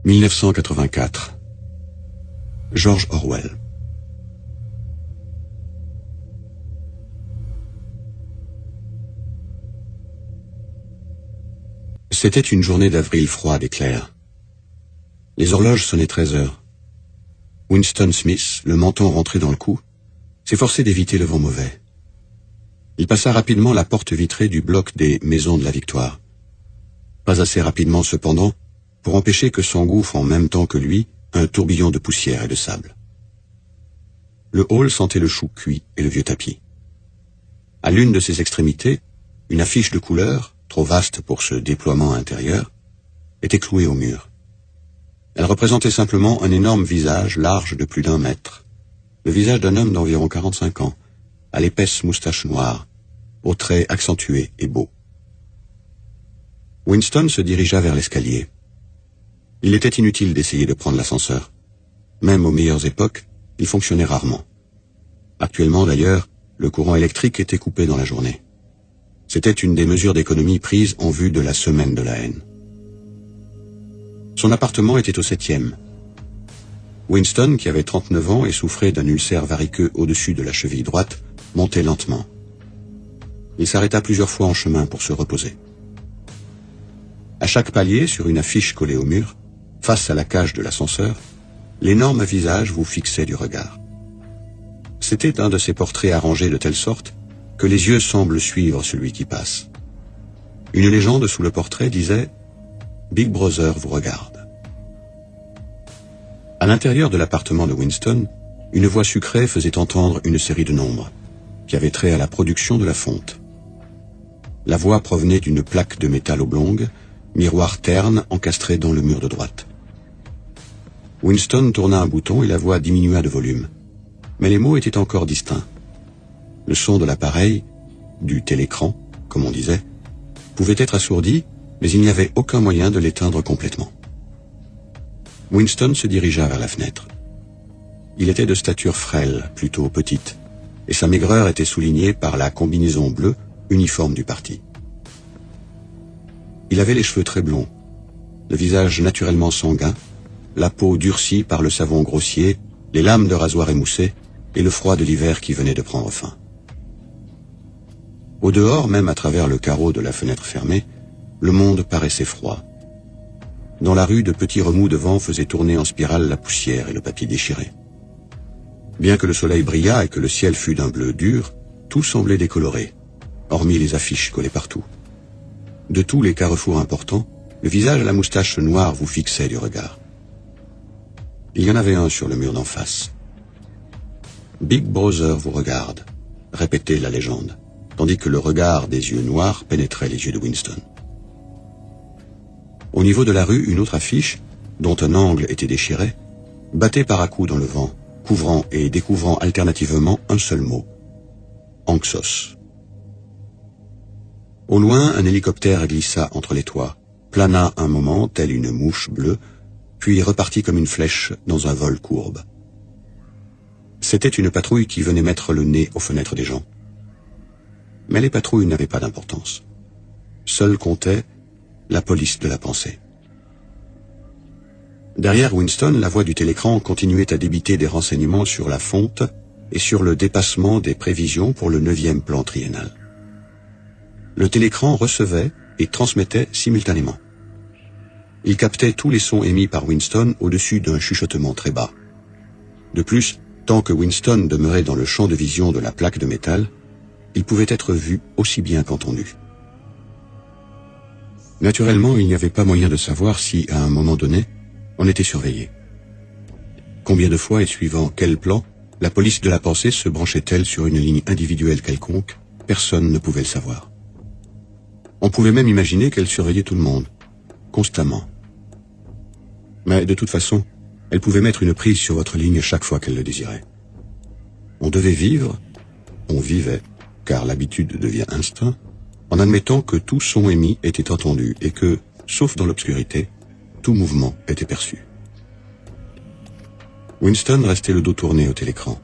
1984. George Orwell. C'était une journée d'avril froide et claire. Les horloges sonnaient 13 heures. Winston Smith, le menton rentré dans le cou, s'efforçait d'éviter le vent mauvais. Il passa rapidement la porte vitrée du bloc des Maisons de la Victoire. Pas assez rapidement cependant pour empêcher que s'engouffre en même temps que lui un tourbillon de poussière et de sable. Le hall sentait le chou cuit et le vieux tapis. À l'une de ses extrémités, une affiche de couleur, trop vaste pour ce déploiement intérieur, était clouée au mur. Elle représentait simplement un énorme visage large de plus d'1 mètre, le visage d'un homme d'environ 45 ans, à l'épaisse moustache noire, aux traits accentués et beaux. Winston se dirigea vers l'escalier. Il était inutile d'essayer de prendre l'ascenseur. Même aux meilleures époques, il fonctionnait rarement. Actuellement d'ailleurs, le courant électrique était coupé dans la journée. C'était une des mesures d'économie prises en vue de la semaine de la haine. Son appartement était au 7e. Winston, qui avait 39 ans et souffrait d'un ulcère variqueux au-dessus de la cheville droite, montait lentement. Il s'arrêta plusieurs fois en chemin pour se reposer. À chaque palier, sur une affiche collée au mur, face à la cage de l'ascenseur, l'énorme visage vous fixait du regard. C'était un de ces portraits arrangés de telle sorte que les yeux semblent suivre celui qui passe. Une légende sous le portrait disait « Big Brother vous regarde ». À l'intérieur de l'appartement de Winston, une voix sucrée faisait entendre une série de nombres, qui avaient trait à la production de la fonte. La voix provenait d'une plaque de métal oblongue, miroir terne encastré dans le mur de droite. Winston tourna un bouton et la voix diminua de volume. Mais les mots étaient encore distincts. Le son de l'appareil, du télécran, comme on disait, pouvait être assourdi, mais il n'y avait aucun moyen de l'éteindre complètement. Winston se dirigea vers la fenêtre. Il était de stature frêle, plutôt petite, et sa maigreur était soulignée par la combinaison bleue, uniforme du parti. Il avait les cheveux très blonds, le visage naturellement sanguin, la peau durcie par le savon grossier, les lames de rasoir émoussées et le froid de l'hiver qui venait de prendre fin. Au dehors, même à travers le carreau de la fenêtre fermée, le monde paraissait froid. Dans la rue, de petits remous de vent faisaient tourner en spirale la poussière et le papier déchiré. Bien que le soleil brillât et que le ciel fût d'un bleu dur, tout semblait décoloré, hormis les affiches collées partout. De tous les carrefours importants, le visage à la moustache noire vous fixait du regard. Il y en avait un sur le mur d'en face. « Big Brother vous regarde », répétait la légende, tandis que le regard des yeux noirs pénétrait les yeux de Winston. Au niveau de la rue, une autre affiche, dont un angle était déchiré, battait par à-coups dans le vent, couvrant et découvrant alternativement un seul mot. « Anxos ». Au loin, un hélicoptère glissa entre les toits, plana un moment, telle une mouche bleue, puis repartit comme une flèche dans un vol courbe. C'était une patrouille qui venait mettre le nez aux fenêtres des gens. Mais les patrouilles n'avaient pas d'importance. Seule comptait la police de la pensée. Derrière Winston, la voix du télécran continuait à débiter des renseignements sur la fonte et sur le dépassement des prévisions pour le 9e plan triennal. Le télécran recevait et transmettait simultanément. Il captait tous les sons émis par Winston au-dessus d'un chuchotement très bas. De plus, tant que Winston demeurait dans le champ de vision de la plaque de métal, il pouvait être vu aussi bien qu'entendu. Naturellement, il n'y avait pas moyen de savoir si, à un moment donné, on était surveillé. Combien de fois et suivant quel plan, la police de la pensée se branchait-elle sur une ligne individuelle quelconque, personne ne pouvait le savoir. On pouvait même imaginer qu'elle surveillait tout le monde, constamment. Mais de toute façon, elle pouvait mettre une prise sur votre ligne chaque fois qu'elle le désirait. On devait vivre, on vivait, car l'habitude devient instinct, en admettant que tout son émis était entendu et que, sauf dans l'obscurité, tout mouvement était perçu. Winston restait le dos tourné au télécran.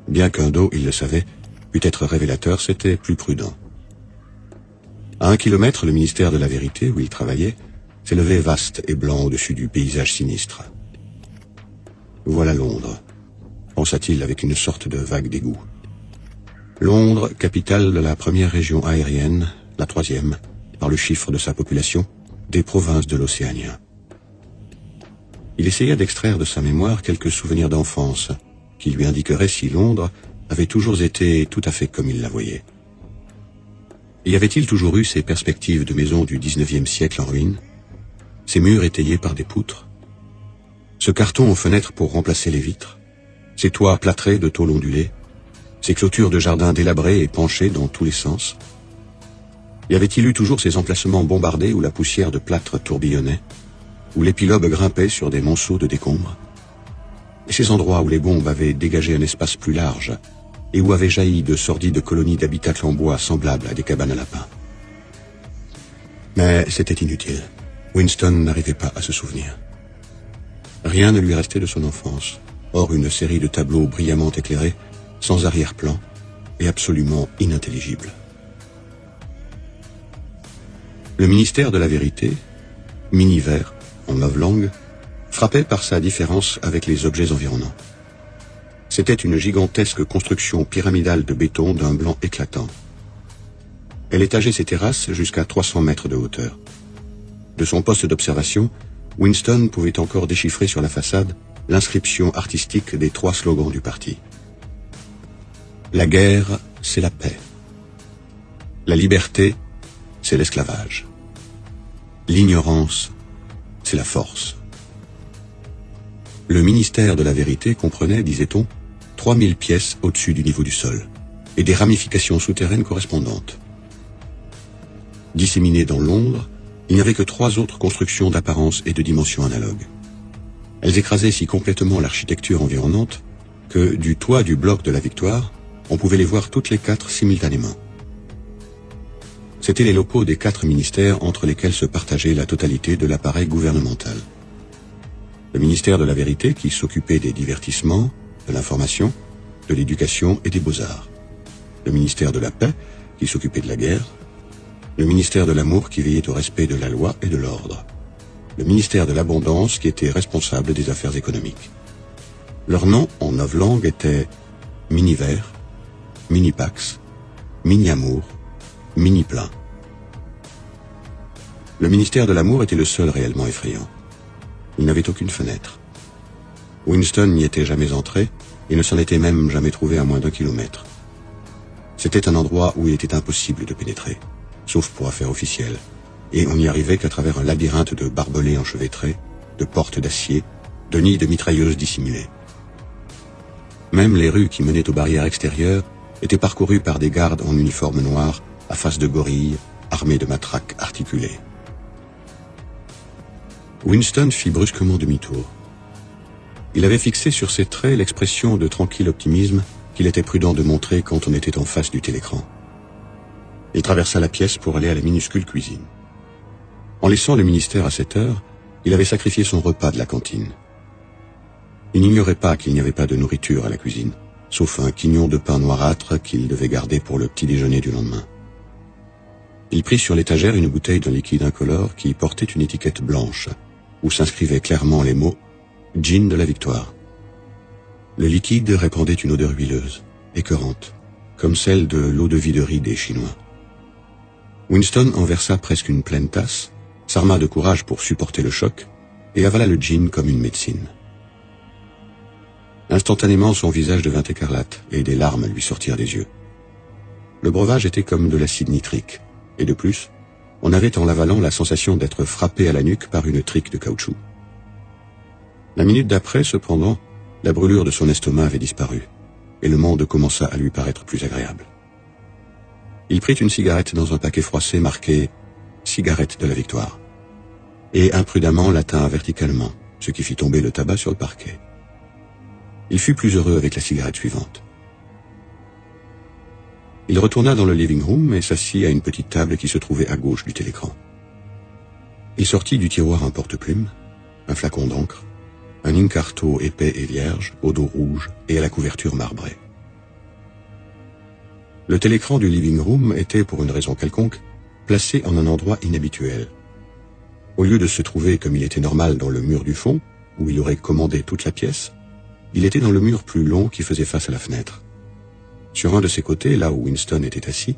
Bien qu'un dos, il le savait, pût être révélateur, c'était plus prudent. À 1 kilomètre, le ministère de la Vérité, où il travaillait, s'élevait vaste et blanc au-dessus du paysage sinistre. Voilà Londres, pensa-t-il avec une sorte de vague dégoût. Londres, capitale de la première région aérienne, la troisième, par le chiffre de sa population, des provinces de l'Océania. Il essaya d'extraire de sa mémoire quelques souvenirs d'enfance qui lui indiqueraient si Londres avait toujours été tout à fait comme il la voyait. Y avait-il toujours eu ces perspectives de maisons du XIXe siècle en ruine, ces murs étayés par des poutres, ce carton aux fenêtres pour remplacer les vitres, ces toits plâtrés de tôle ondulée, ces clôtures de jardins délabrées et penchées dans tous les sens? Y avait-il eu toujours ces emplacements bombardés où la poussière de plâtre tourbillonnait, où l'épilobe grimpait sur des monceaux de décombres, et ces endroits où les bombes avaient dégagé un espace plus large et où avaient jailli de sordides colonies d'habitacles en bois semblables à des cabanes à lapins? Mais c'était inutile. Winston n'arrivait pas à se souvenir. Rien ne lui restait de son enfance, hors une série de tableaux brillamment éclairés, sans arrière-plan et absolument inintelligibles. Le ministère de la Vérité, Miniver, en novlangue, frappait par sa différence avec les objets environnants. C'était une gigantesque construction pyramidale de béton d'un blanc éclatant. Elle étageait ses terrasses jusqu'à 300 mètres de hauteur. De son poste d'observation, Winston pouvait encore déchiffrer sur la façade l'inscription artistique des 3 slogans du parti. La guerre, c'est la paix. La liberté, c'est l'esclavage. L'ignorance, c'est la force. Le ministère de la Vérité comprenait, disait-on, 3000 pièces au-dessus du niveau du sol, et des ramifications souterraines correspondantes. Disséminées dans Londres, il n'y avait que 3 autres constructions d'apparence et de dimensions analogues. Elles écrasaient si complètement l'architecture environnante que, du toit du bloc de la Victoire, on pouvait les voir toutes les 4 simultanément. C'étaient les locaux des 4 ministères entre lesquels se partageait la totalité de l'appareil gouvernemental. Le ministère de la Vérité qui s'occupait des divertissements, de l'information, de l'éducation et des beaux-arts. Le ministère de la Paix qui s'occupait de la guerre. Le ministère de l'Amour qui veillait au respect de la loi et de l'ordre. Le ministère de l'Abondance qui était responsable des affaires économiques. Leurs noms en novlangue étaient Miniver, Minipax, Mini-Amour, Mini-Plein. Le ministère de l'Amour était le seul réellement effrayant. Il n'avait aucune fenêtre. Winston n'y était jamais entré et ne s'en était même jamais trouvé à moins d'1 kilomètre. C'était un endroit où il était impossible de pénétrer, sauf pour affaires officielles, et on n'y arrivait qu'à travers un labyrinthe de barbelés enchevêtrés, de portes d'acier, de nids de mitrailleuses dissimulées. Même les rues qui menaient aux barrières extérieures étaient parcourues par des gardes en uniforme noir, à face de gorilles, armés de matraques articulées. Winston fit brusquement demi-tour. Il avait fixé sur ses traits l'expression de tranquille optimisme qu'il était prudent de montrer quand on était en face du télécran. Il traversa la pièce pour aller à la minuscule cuisine. En laissant le ministère à 7 heures, il avait sacrifié son repas de la cantine. Il n'ignorait pas qu'il n'y avait pas de nourriture à la cuisine, sauf un quignon de pain noirâtre qu'il devait garder pour le petit déjeuner du lendemain. Il prit sur l'étagère une bouteille d'un liquide incolore qui portait une étiquette blanche, où s'inscrivaient clairement les mots « Gin de la Victoire ». Le liquide répandait une odeur huileuse, écœurante, comme celle de l'eau-de-vie de riz des Chinois. Winston en versa presque une pleine tasse, s'arma de courage pour supporter le choc, et avala le gin comme une médecine. Instantanément, son visage devint écarlate, et des larmes lui sortirent des yeux. Le breuvage était comme de l'acide nitrique, et de plus, on avait en l'avalant la sensation d'être frappé à la nuque par une trique de caoutchouc. La minute d'après, cependant, la brûlure de son estomac avait disparu, et le monde commença à lui paraître plus agréable. Il prit une cigarette dans un paquet froissé marqué « Cigarette de la Victoire » et imprudemment la tint verticalement, ce qui fit tomber le tabac sur le parquet. Il fut plus heureux avec la cigarette suivante. Il retourna dans le living room et s'assit à une petite table qui se trouvait à gauche du télécran. Il sortit du tiroir un porte-plume, un flacon d'encre, un incarto épais et vierge, au dos rouge et à la couverture marbrée. Le télécran du living room était, pour une raison quelconque, placé en un endroit inhabituel. Au lieu de se trouver comme il était normal dans le mur du fond, où il aurait commandé toute la pièce, il était dans le mur plus long qui faisait face à la fenêtre. Sur un de ses côtés, là où Winston était assis,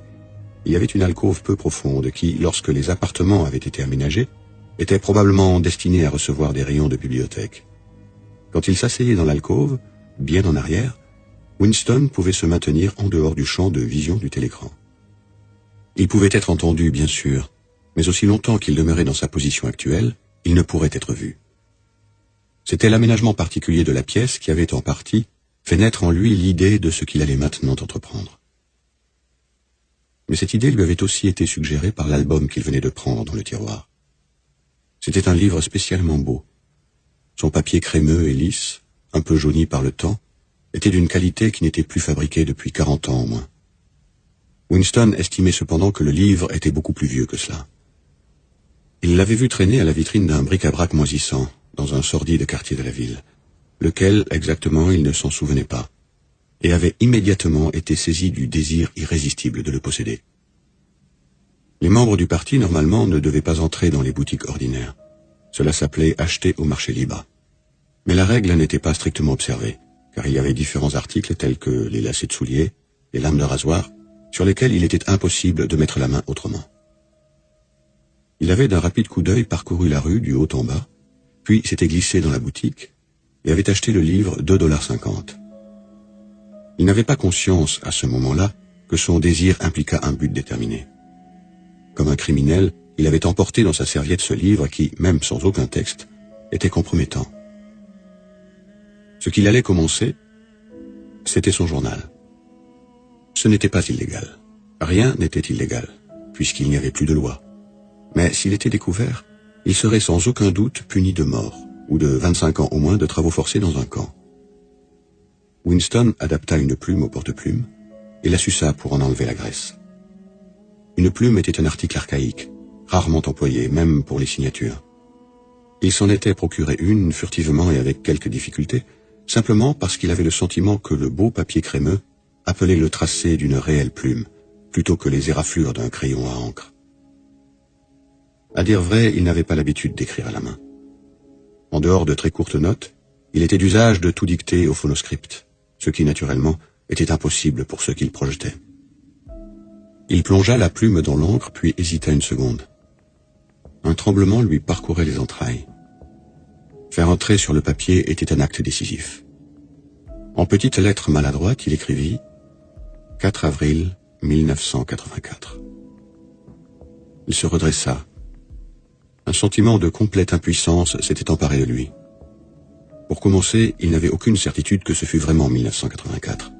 il y avait une alcôve peu profonde qui, lorsque les appartements avaient été aménagés, était probablement destinée à recevoir des rayons de bibliothèque. Quand il s'asseyait dans l'alcôve, bien en arrière, Winston pouvait se maintenir en dehors du champ de vision du télécran. Il pouvait être entendu, bien sûr, mais aussi longtemps qu'il demeurait dans sa position actuelle, il ne pourrait être vu. C'était l'aménagement particulier de la pièce qui avait en partie fait naître en lui l'idée de ce qu'il allait maintenant entreprendre. Mais cette idée lui avait aussi été suggérée par l'album qu'il venait de prendre dans le tiroir. C'était un livre spécialement beau. Son papier crémeux et lisse, un peu jauni par le temps, était d'une qualité qui n'était plus fabriquée depuis 40 ans au moins. Winston estimait cependant que le livre était beaucoup plus vieux que cela. Il l'avait vu traîner à la vitrine d'un bric-à-brac moisissant, dans un sordide quartier de la ville, lequel, exactement, il ne s'en souvenait pas, et avait immédiatement été saisi du désir irrésistible de le posséder. Les membres du parti, normalement, ne devaient pas entrer dans les boutiques ordinaires. Cela s'appelait acheter au marché libre. Mais la règle n'était pas strictement observée, car il y avait différents articles tels que les lacets de souliers, les lames de rasoir, sur lesquels il était impossible de mettre la main autrement. Il avait d'un rapide coup d'œil parcouru la rue du haut en bas, puis s'était glissé dans la boutique et avait acheté le livre $2,50. Il n'avait pas conscience, à ce moment-là, que son désir impliqua un but déterminé. Comme un criminel, il avait emporté dans sa serviette ce livre qui, même sans aucun texte, était compromettant. Ce qu'il allait commencer, c'était son journal. Ce n'était pas illégal. Rien n'était illégal, puisqu'il n'y avait plus de loi. Mais s'il était découvert, il serait sans aucun doute puni de mort, ou de 25 ans au moins de travaux forcés dans un camp. Winston adapta une plume au porte-plume et la suça pour en enlever la graisse. Une plume était un article archaïque, rarement employé, même pour les signatures. Il s'en était procuré une, furtivement et avec quelques difficultés, simplement parce qu'il avait le sentiment que le beau papier crémeux appelait le tracé d'une réelle plume, plutôt que les éraflures d'un crayon à encre. À dire vrai, il n'avait pas l'habitude d'écrire à la main. En dehors de très courtes notes, il était d'usage de tout dicter au phonoscript, ce qui, naturellement, était impossible pour ceux qu'il projetait. Il plongea la plume dans l'encre, puis hésita une seconde. Un tremblement lui parcourait les entrailles. Faire un trait sur le papier était un acte décisif. En petites lettres maladroites, il écrivit « 4 avril 1984 ». Il se redressa. Un sentiment de complète impuissance s'était emparé de lui. Pour commencer, il n'avait aucune certitude que ce fût vraiment 1984.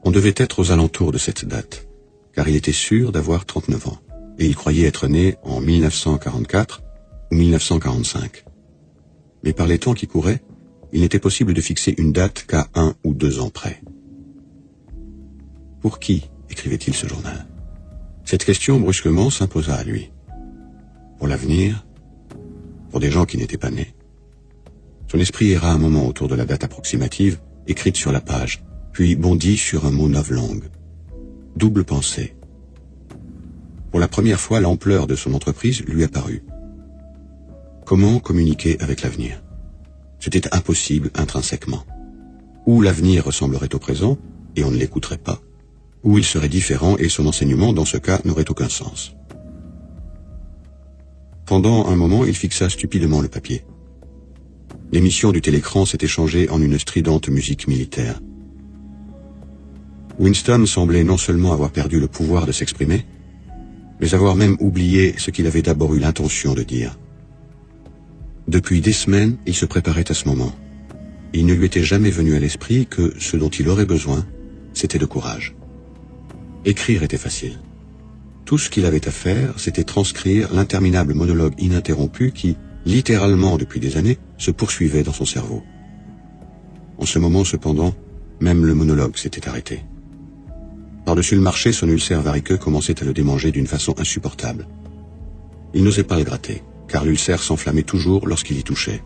On devait être aux alentours de cette date, car il était sûr d'avoir 39 ans, et il croyait être né en 1944 ou 1945. Mais par les temps qui couraient, il n'était possible de fixer une date qu'à 1 ou 2 ans près. Pour qui écrivait-il ce journal? Cette question brusquement s'imposa à lui. Pour l'avenir? Pour des gens qui n'étaient pas nés? Son esprit erra un moment autour de la date approximative, écrite sur la page, puis bondit sur un mot novlangue. Double pensée. Pour la première fois, l'ampleur de son entreprise lui apparut. Comment communiquer avec l'avenir? C'était impossible intrinsèquement. Ou l'avenir ressemblerait au présent, et on ne l'écouterait pas, ou il serait différent et son enseignement, dans ce cas, n'aurait aucun sens. Pendant un moment, il fixa stupidement le papier. L'émission du télécran s'était changée en une stridente musique militaire. Winston semblait non seulement avoir perdu le pouvoir de s'exprimer, mais avoir même oublié ce qu'il avait d'abord eu l'intention de dire. Depuis des semaines, il se préparait à ce moment. Il ne lui était jamais venu à l'esprit que ce dont il aurait besoin, c'était de courage. Écrire était facile. Tout ce qu'il avait à faire, c'était transcrire l'interminable monologue ininterrompu qui, littéralement depuis des années, se poursuivait dans son cerveau. En ce moment, cependant, même le monologue s'était arrêté. Par-dessus le marché, son ulcère variqueux commençait à le démanger d'une façon insupportable. Il n'osait pas le gratter, car l'ulcère s'enflammait toujours lorsqu'il y touchait.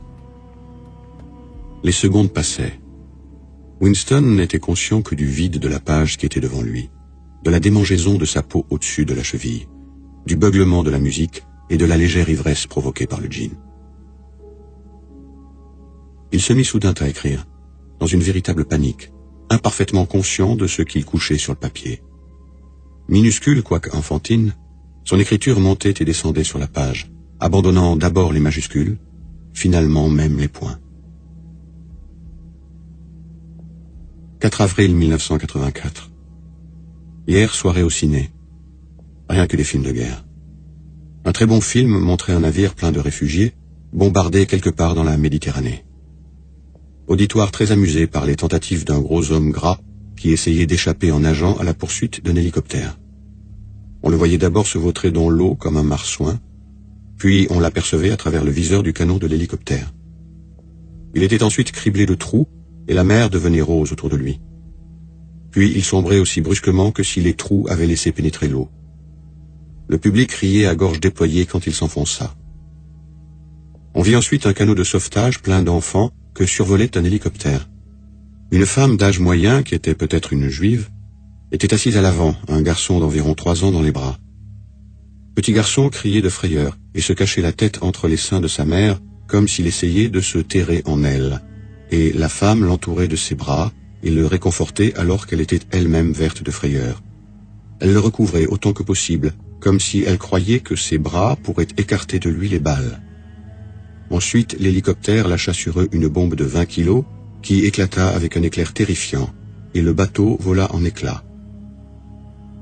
Les secondes passaient. Winston n'était conscient que du vide de la page qui était devant lui, de la démangeaison de sa peau au-dessus de la cheville, du beuglement de la musique et de la légère ivresse provoquée par le gin. Il se mit soudain à écrire, dans une véritable panique, imparfaitement conscient de ce qu'il couchait sur le papier. Minuscule, quoique enfantine, son écriture montait et descendait sur la page, abandonnant d'abord les majuscules, finalement même les points. 4 avril 1984. Hier, soirée au ciné. Rien que des films de guerre. Un très bon film montrait un navire plein de réfugiés, bombardé quelque part dans la Méditerranée. Auditoire très amusé par les tentatives d'un gros homme gras qui essayait d'échapper en nageant à la poursuite d'un hélicoptère. On le voyait d'abord se vautrer dans l'eau comme un marsouin, puis on l'apercevait à travers le viseur du canon de l'hélicoptère. Il était ensuite criblé de trous, et la mer devenait rose autour de lui. Puis il sombrait aussi brusquement que si les trous avaient laissé pénétrer l'eau. Le public riait à gorge déployée quand il s'enfonça. On vit ensuite un canot de sauvetage plein d'enfants que survolait un hélicoptère. Une femme d'âge moyen, qui était peut-être une juive, était assise à l'avant, un garçon d'environ 3 ans dans les bras. Petit garçon criait de frayeur et se cachait la tête entre les seins de sa mère comme s'il essayait de se terrer en elle, et la femme l'entourait de ses bras et le réconfortait alors qu'elle était elle-même verte de frayeur. Elle le recouvrait autant que possible, comme si elle croyait que ses bras pourraient écarter de lui les balles. Ensuite, l'hélicoptère lâcha sur eux une bombe de 20 kilos qui éclata avec un éclair terrifiant, et le bateau vola en éclats.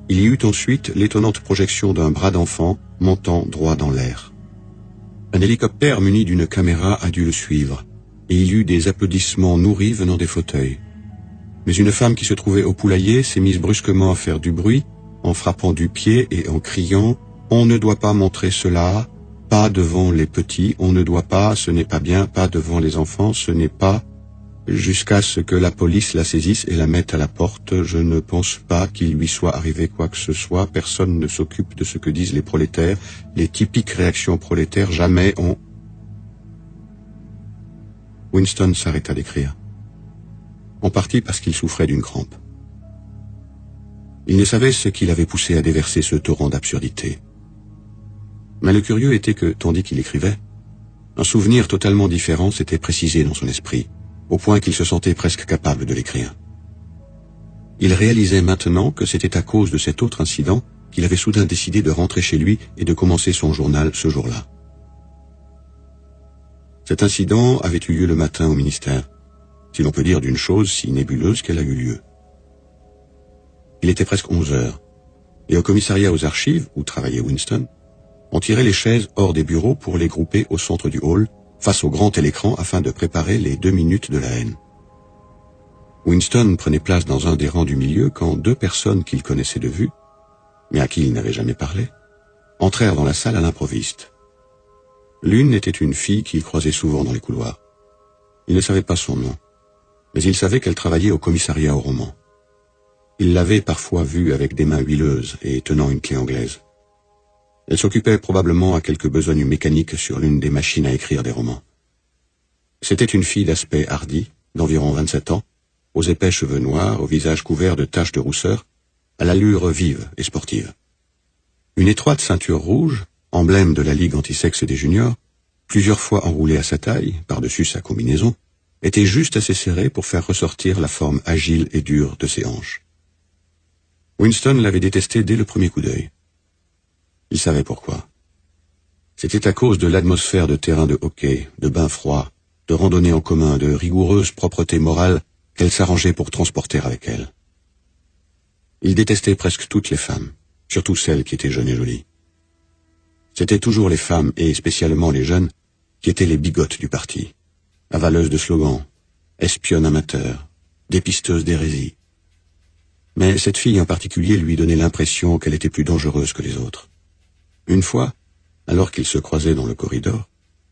Il y eut ensuite l'étonnante projection d'un bras d'enfant montant droit dans l'air. Un hélicoptère muni d'une caméra a dû le suivre, et il y eut des applaudissements nourris venant des fauteuils. Mais une femme qui se trouvait au poulailler s'est mise brusquement à faire du bruit, en frappant du pied et en criant « On ne doit pas montrer cela, pas devant les petits, on ne doit pas, ce n'est pas bien, pas devant les enfants, ce n'est pas... » Jusqu'à ce que la police la saisisse et la mette à la porte, je ne pense pas qu'il lui soit arrivé quoi que ce soit, personne ne s'occupe de ce que disent les prolétaires, les typiques réactions prolétaires, jamais on... Winston s'arrêta d'écrire. En partie parce qu'il souffrait d'une crampe. Il ne savait ce qui l'avait poussé à déverser ce torrent d'absurdité. Mais le curieux était que, tandis qu'il écrivait, un souvenir totalement différent s'était précisé dans son esprit, au point qu'il se sentait presque capable de l'écrire. Il réalisait maintenant que c'était à cause de cet autre incident qu'il avait soudain décidé de rentrer chez lui et de commencer son journal ce jour-là. Cet incident avait eu lieu le matin au ministère, si l'on peut dire d'une chose si nébuleuse qu'elle a eu lieu. Il était presque 11 heures, et au commissariat aux archives, où travaillait Winston, on tirait les chaises hors des bureaux pour les grouper au centre du hall, face au grand télécran afin de préparer les 2 minutes de la haine. Winston prenait place dans un des rangs du milieu quand 2 personnes qu'il connaissait de vue, mais à qui il n'avait jamais parlé, entrèrent dans la salle à l'improviste. L'une était une fille qu'il croisait souvent dans les couloirs. Il ne savait pas son nom, mais il savait qu'elle travaillait au commissariat au roman. Il l'avait parfois vue avec des mains huileuses et tenant une clé anglaise. Elle s'occupait probablement à quelque besogne mécanique sur l'une des machines à écrire des romans. C'était une fille d'aspect hardi, d'environ 27 ans, aux épais cheveux noirs, au visage couvert de taches de rousseur, à l'allure vive et sportive. Une étroite ceinture rouge, emblème de la Ligue anti-sexe des juniors, plusieurs fois enroulée à sa taille, par-dessus sa combinaison, était juste assez serrée pour faire ressortir la forme agile et dure de ses hanches. Winston l'avait détestée dès le premier coup d'œil. Il savait pourquoi. C'était à cause de l'atmosphère de terrain de hockey, de bains froids, de randonnées en commun, de rigoureuse propreté morale qu'elle s'arrangeait pour transporter avec elle. Il détestait presque toutes les femmes, surtout celles qui étaient jeunes et jolies. C'étaient toujours les femmes, et spécialement les jeunes, qui étaient les bigotes du parti, avaleuses de slogans, espionnes amateurs, dépisteuses d'hérésie. Mais cette fille en particulier lui donnait l'impression qu'elle était plus dangereuse que les autres. Une fois, alors qu'ils se croisaient dans le corridor,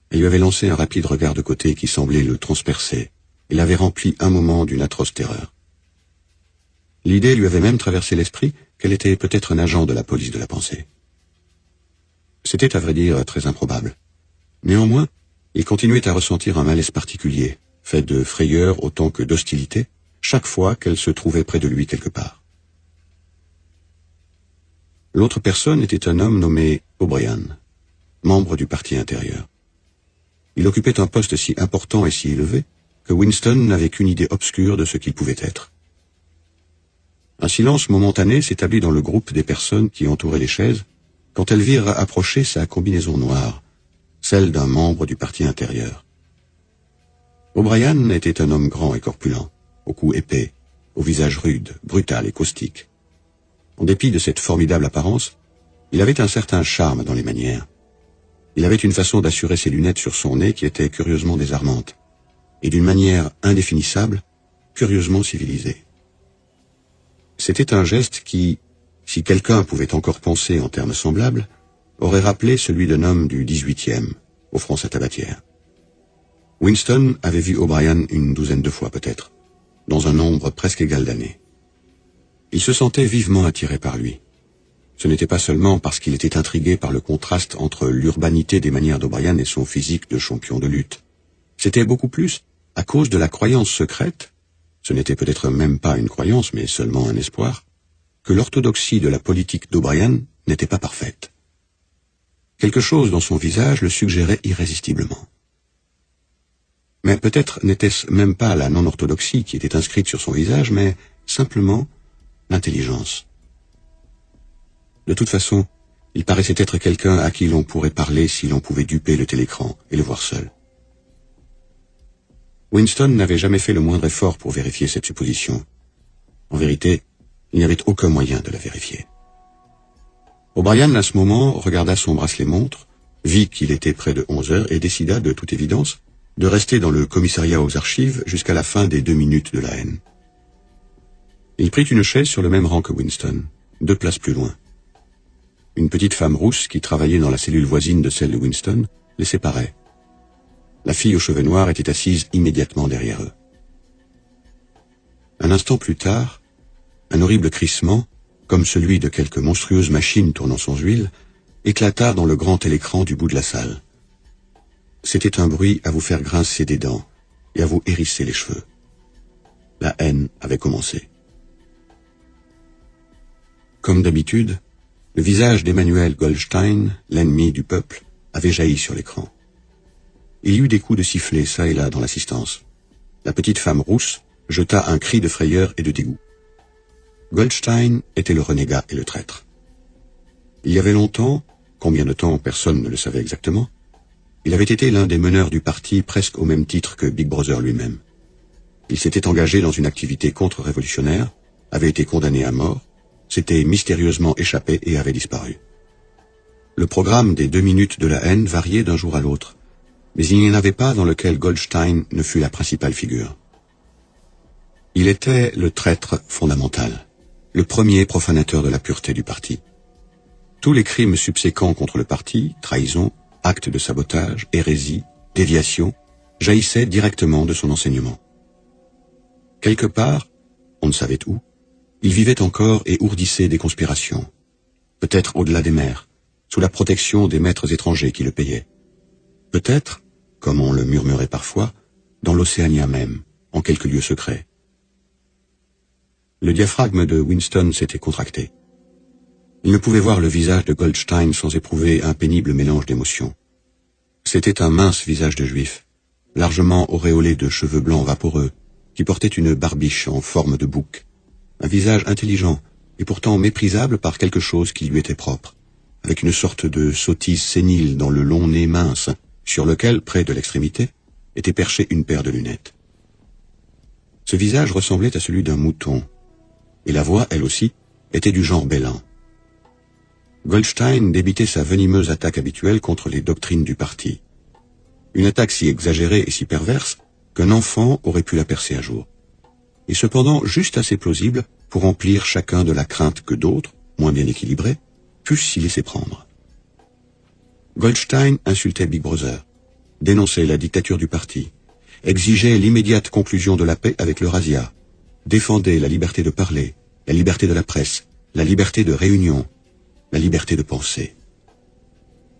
elle lui avait lancé un rapide regard de côté qui semblait le transpercer et l'avait rempli un moment d'une atroce terreur. L'idée lui avait même traversé l'esprit qu'elle était peut-être un agent de la police de la pensée. C'était à vrai dire très improbable. Néanmoins, il continuait à ressentir un malaise particulier, fait de frayeur autant que d'hostilité, chaque fois qu'elle se trouvait près de lui quelque part. L'autre personne était un homme nommé O'Brien. membre du parti intérieur. Il occupait un poste si important et si élevé que Winston n'avait qu'une idée obscure de ce qu'il pouvait être. Un silence momentané s'établit dans le groupe des personnes qui entouraient les chaises quand elles virent approcher sa combinaison noire, celle d'un membre du parti intérieur. O'Brien était un homme grand et corpulent, au cou épais, au visage rude, brutal et caustique. En dépit de cette formidable apparence, il avait un certain charme dans les manières. Il avait une façon d'assurer ses lunettes sur son nez qui était curieusement désarmante, et d'une manière indéfinissable, curieusement civilisée. C'était un geste qui, si quelqu'un pouvait encore penser en termes semblables, aurait rappelé celui d'un homme du 18e, au front sa tabatière. Winston avait vu O'Brien une douzaine de fois peut-être, dans un nombre presque égal d'années. Il se sentait vivement attiré par lui. Ce n'était pas seulement parce qu'il était intrigué par le contraste entre l'urbanité des manières d'O'Brien et son physique de champion de lutte. C'était beaucoup plus à cause de la croyance secrète, ce n'était peut-être même pas une croyance mais seulement un espoir, que l'orthodoxie de la politique d'O'Brien n'était pas parfaite. Quelque chose dans son visage le suggérait irrésistiblement. Mais peut-être n'était-ce même pas la non-orthodoxie qui était inscrite sur son visage, mais simplement l'intelligence. De toute façon, il paraissait être quelqu'un à qui l'on pourrait parler si l'on pouvait duper le télécran et le voir seul. Winston n'avait jamais fait le moindre effort pour vérifier cette supposition. En vérité, il n'y avait aucun moyen de la vérifier. O'Brien, à ce moment, regarda son bracelet-montre, vit qu'il était près de 11 heures et décida, de toute évidence, de rester dans le commissariat aux archives jusqu'à la fin des 2 minutes de la haine. Il prit une chaise sur le même rang que Winston, 2 places plus loin. Une petite femme rousse qui travaillait dans la cellule voisine de celle de Winston les séparait. La fille aux cheveux noirs était assise immédiatement derrière eux. Un instant plus tard, un horrible crissement, comme celui de quelque monstrueuse machine tournant sans huile, éclata dans le grand télécran du bout de la salle. C'était un bruit à vous faire grincer des dents et à vous hérisser les cheveux. La haine avait commencé. Comme d'habitude, le visage d'Emmanuel Goldstein, l'ennemi du peuple, avait jailli sur l'écran. Il y eut des coups de sifflet çà et là dans l'assistance. La petite femme rousse jeta un cri de frayeur et de dégoût. Goldstein était le renégat et le traître. Il y avait longtemps, combien de temps personne ne le savait exactement, il avait été l'un des meneurs du parti presque au même titre que Big Brother lui-même. Il s'était engagé dans une activité contre-révolutionnaire, avait été condamné à mort, s'était mystérieusement échappé et avait disparu. Le programme des 2 minutes de la haine variait d'un jour à l'autre, mais il n'y en avait pas dans lequel Goldstein ne fût la principale figure. Il était le traître fondamental, le premier profanateur de la pureté du parti. Tous les crimes subséquents contre le parti, trahison, actes de sabotage, hérésie, déviation, jaillissaient directement de son enseignement. Quelque part, on ne savait où, il vivait encore et ourdissait des conspirations, peut-être au-delà des mers, sous la protection des maîtres étrangers qui le payaient. Peut-être, comme on le murmurait parfois, dans l'Océania même, en quelques lieux secrets. Le diaphragme de Winston s'était contracté. Il ne pouvait voir le visage de Goldstein sans éprouver un pénible mélange d'émotions. C'était un mince visage de juif, largement auréolé de cheveux blancs vaporeux, qui portait une barbiche en forme de bouc. Un visage intelligent, et pourtant méprisable par quelque chose qui lui était propre, avec une sorte de sottise sénile dans le long nez mince, sur lequel, près de l'extrémité, était perchée une paire de lunettes. Ce visage ressemblait à celui d'un mouton, et la voix, elle aussi, était du genre bêlant. Goldstein débitait sa venimeuse attaque habituelle contre les doctrines du parti. Une attaque si exagérée et si perverse qu'un enfant aurait pu la percer à jour. Et cependant juste assez plausible pour remplir chacun de la crainte que d'autres, moins bien équilibrés, pussent s'y laisser prendre. Goldstein insultait Big Brother, dénonçait la dictature du parti, exigeait l'immédiate conclusion de la paix avec le razzia, défendait la liberté de parler, la liberté de la presse, la liberté de réunion, la liberté de penser.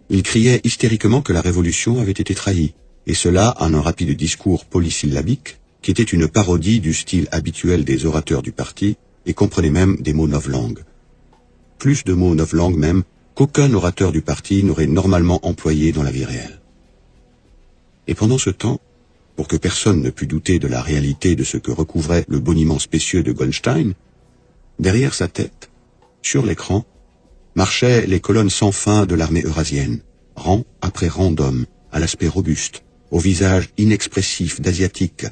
Il criait hystériquement que la révolution avait été trahie, et cela en un rapide discours polysyllabique qui était une parodie du style habituel des orateurs du parti et comprenait même des mots novlangues. Plus de mots novlangues même qu'aucun orateur du parti n'aurait normalement employé dans la vie réelle. Et pendant ce temps, pour que personne ne pût douter de la réalité de ce que recouvrait le boniment spécieux de Goldstein, derrière sa tête, sur l'écran, marchaient les colonnes sans fin de l'armée eurasienne, rang après rang d'hommes, à l'aspect robuste, au visage inexpressif d'asiatiques,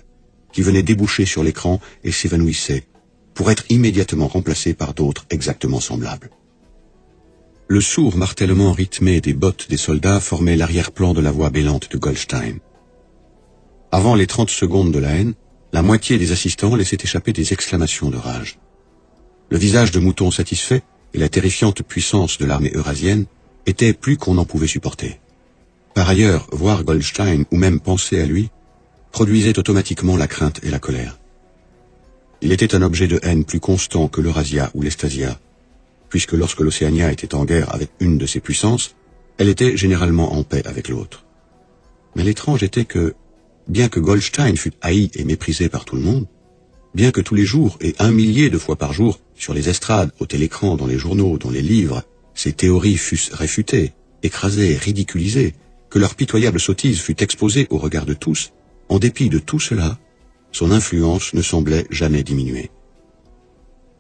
qui venaient déboucher sur l'écran et s'évanouissaient, pour être immédiatement remplacés par d'autres exactement semblables. Le sourd martèlement rythmé des bottes des soldats formait l'arrière-plan de la voix bêlante de Goldstein. Avant les 30 secondes de la haine, la moitié des assistants laissaient échapper des exclamations de rage. Le visage de mouton satisfait et la terrifiante puissance de l'armée eurasienne étaient plus qu'on n'en pouvait supporter. Par ailleurs, voir Goldstein ou même penser à lui produisait automatiquement la crainte et la colère. Il était un objet de haine plus constant que l'Eurasia ou l'Estasia, puisque lorsque l'Océania était en guerre avec une de ses puissances, elle était généralement en paix avec l'autre. Mais l'étrange était que, bien que Goldstein fût haï et méprisé par tout le monde, bien que tous les jours et 1 millier de fois par jour, sur les estrades, au télécran, dans les journaux, dans les livres, ses théories fussent réfutées, écrasées, ridiculisées, que leur pitoyable sottise fût exposée au regard de tous, en dépit de tout cela, son influence ne semblait jamais diminuer.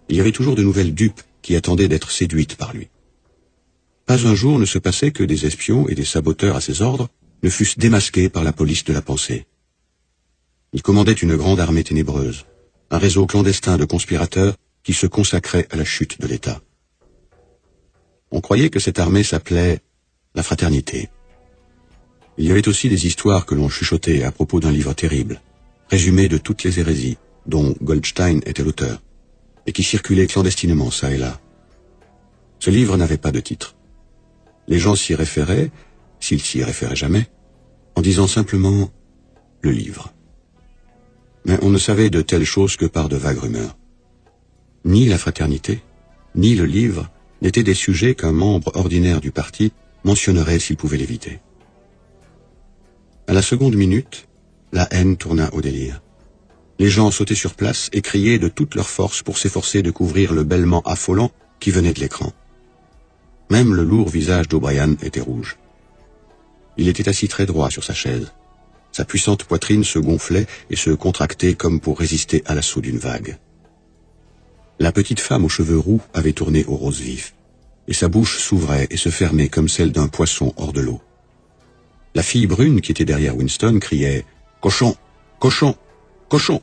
Il y avait toujours de nouvelles dupes qui attendaient d'être séduites par lui. Pas un jour ne se passait que des espions et des saboteurs à ses ordres ne fussent démasqués par la police de la pensée. Il commandait une grande armée ténébreuse, un réseau clandestin de conspirateurs qui se consacrait à la chute de l'État. On croyait que cette armée s'appelait la Fraternité. Il y avait aussi des histoires que l'on chuchotait à propos d'un livre terrible, résumé de toutes les hérésies, dont Goldstein était l'auteur, et qui circulait clandestinement çà et là. Ce livre n'avait pas de titre. Les gens s'y référaient, s'ils s'y référaient jamais, en disant simplement « le livre ». Mais on ne savait de telles choses que par de vagues rumeurs. Ni la fraternité, ni le livre n'étaient des sujets qu'un membre ordinaire du parti mentionnerait s'il pouvait l'éviter. À la seconde minute, la haine tourna au délire. Les gens sautaient sur place et criaient de toute leur force pour s'efforcer de couvrir le bêlement affolant qui venait de l'écran. Même le lourd visage d'O'Brien était rouge. Il était assis très droit sur sa chaise. Sa puissante poitrine se gonflait et se contractait comme pour résister à l'assaut d'une vague. La petite femme aux cheveux roux avait tourné au rose vif, et sa bouche s'ouvrait et se fermait comme celle d'un poisson hors de l'eau. La fille brune qui était derrière Winston criait « Cochon! Cochon! Cochon !»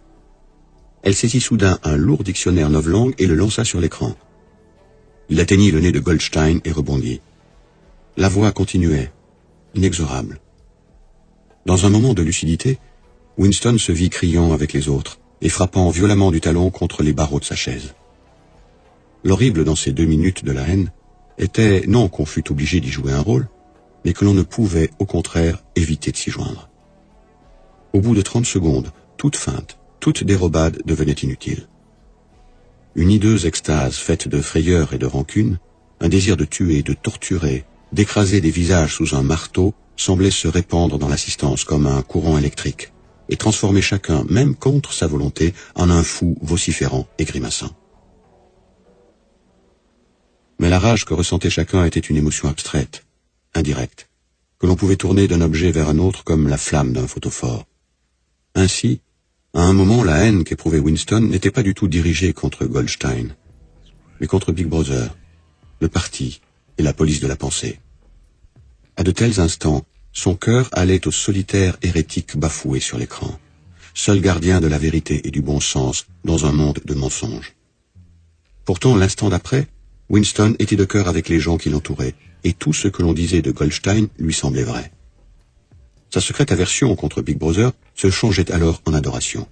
Elle saisit soudain un lourd dictionnaire novlangue et le lança sur l'écran. Il atteignit le nez de Goldstein et rebondit. La voix continuait, inexorable. Dans un moment de lucidité, Winston se vit criant avec les autres et frappant violemment du talon contre les barreaux de sa chaise. L'horrible dans ces 2 minutes de la haine était non qu'on fût obligé d'y jouer un rôle, mais que l'on ne pouvait, au contraire, éviter de s'y joindre. Au bout de 30 secondes, toute feinte, toute dérobade devenait inutile. Une hideuse extase faite de frayeur et de rancune, un désir de tuer, de torturer, d'écraser des visages sous un marteau, semblait se répandre dans l'assistance comme un courant électrique, et transformer chacun, même contre sa volonté, en un fou vociférant et grimaçant. Mais la rage que ressentait chacun était une émotion abstraite, indirecte, que l'on pouvait tourner d'un objet vers un autre comme la flamme d'un photophore. Ainsi, à un moment, la haine qu'éprouvait Winston n'était pas du tout dirigée contre Goldstein, mais contre Big Brother, le parti et la police de la pensée. À de tels instants, son cœur allait au solitaire hérétique bafoué sur l'écran, seul gardien de la vérité et du bon sens dans un monde de mensonges. Pourtant, l'instant d'après, Winston était de cœur avec les gens qui l'entouraient, et tout ce que l'on disait de Goldstein lui semblait vrai. Sa secrète aversion contre Big Brother se changeait alors en adoration.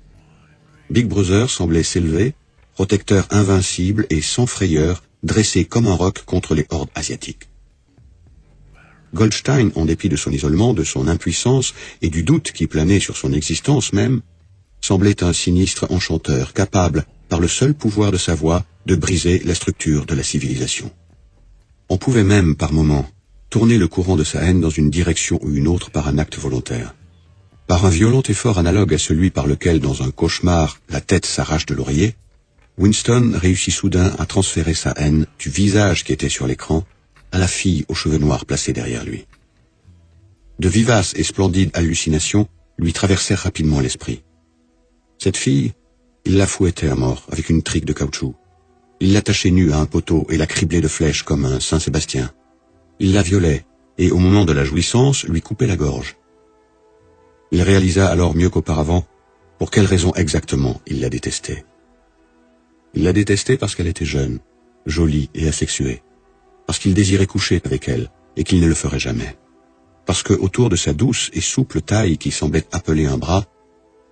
Big Brother semblait s'élever, protecteur invincible et sans frayeur, dressé comme un roc contre les hordes asiatiques. Goldstein, en dépit de son isolement, de son impuissance et du doute qui planait sur son existence même, semblait un sinistre enchanteur capable, par le seul pouvoir de sa voix, de briser la structure de la civilisation. On pouvait même, par moments, tourner le courant de sa haine dans une direction ou une autre par un acte volontaire. Par un violent effort analogue à celui par lequel, dans un cauchemar, la tête s'arrache de l'oreiller, Winston réussit soudain à transférer sa haine du visage qui était sur l'écran à la fille aux cheveux noirs placée derrière lui. De vivaces et splendides hallucinations lui traversèrent rapidement l'esprit. Cette fille, il la fouettait à mort avec une trique de caoutchouc. Il l'attachait nue à un poteau et la criblait de flèches comme un Saint-Sébastien. Il la violait et, au moment de la jouissance, lui coupait la gorge. Il réalisa alors mieux qu'auparavant pour quelle raison exactement il la détestait. Il la détestait parce qu'elle était jeune, jolie et asexuée, parce qu'il désirait coucher avec elle et qu'il ne le ferait jamais, parce que autour de sa douce et souple taille qui semblait appeler un bras,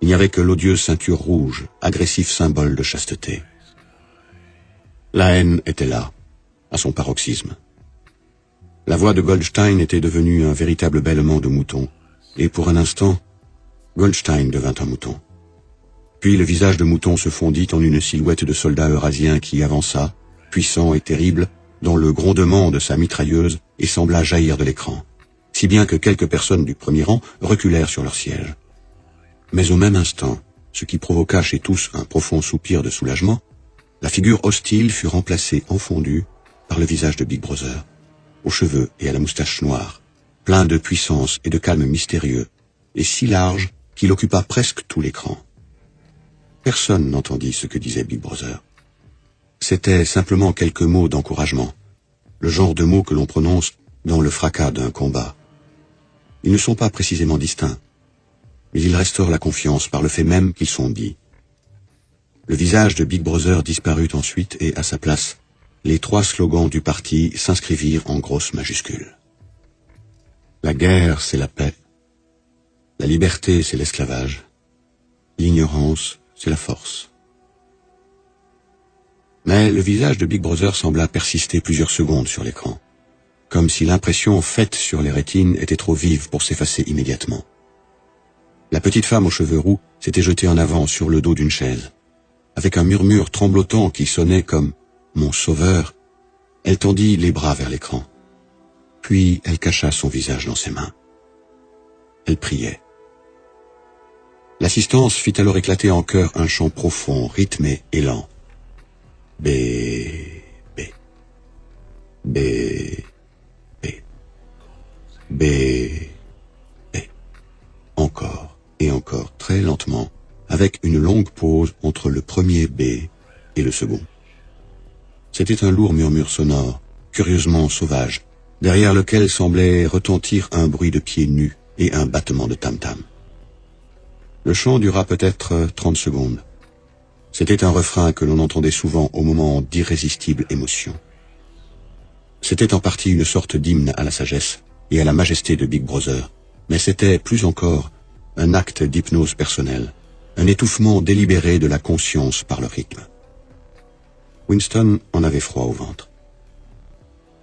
il n'y avait que l'odieuse ceinture rouge, agressif symbole de chasteté. La haine était là, à son paroxysme. La voix de Goldstein était devenue un véritable bêlement de mouton, et pour un instant, Goldstein devint un mouton. Puis le visage de mouton se fondit en une silhouette de soldat eurasien qui avança, puissant et terrible, dans le grondement de sa mitrailleuse et sembla jaillir de l'écran, si bien que quelques personnes du premier rang reculèrent sur leur siège. Mais au même instant, ce qui provoqua chez tous un profond soupir de soulagement, la figure hostile fut remplacée en fondu par le visage de Big Brother, aux cheveux et à la moustache noire, plein de puissance et de calme mystérieux, et si large qu'il occupa presque tout l'écran. Personne n'entendit ce que disait Big Brother. C'étaient simplement quelques mots d'encouragement, le genre de mots que l'on prononce dans le fracas d'un combat. Ils ne sont pas précisément distincts, mais ils restaurent la confiance par le fait même qu'ils sont dits. Le visage de Big Brother disparut ensuite et, à sa place, les 3 slogans du parti s'inscrivirent en grosses majuscules. La guerre, c'est la paix. La liberté, c'est l'esclavage. L'ignorance, c'est la force. Mais le visage de Big Brother sembla persister plusieurs secondes sur l'écran, comme si l'impression faite sur les rétines était trop vive pour s'effacer immédiatement. La petite femme aux cheveux roux s'était jetée en avant sur le dos d'une chaise. Avec un murmure tremblotant qui sonnait comme « Mon sauveur », elle tendit les bras vers l'écran. Puis elle cacha son visage dans ses mains. Elle priait. L'assistance fit alors éclater en chœur un chant profond, rythmé et lent. B, B, B, B, B, B. Encore et encore, très lentement, avec une longue pause entre le premier B et le second. C'était un lourd murmure sonore, curieusement sauvage, derrière lequel semblait retentir un bruit de pieds nus et un battement de tam-tam. Le chant dura peut-être 30 secondes. C'était un refrain que l'on entendait souvent au moment d'irrésistibles émotions. C'était en partie une sorte d'hymne à la sagesse et à la majesté de Big Brother, mais c'était plus encore un acte d'hypnose personnelle, un étouffement délibéré de la conscience par le rythme. Winston en avait froid au ventre.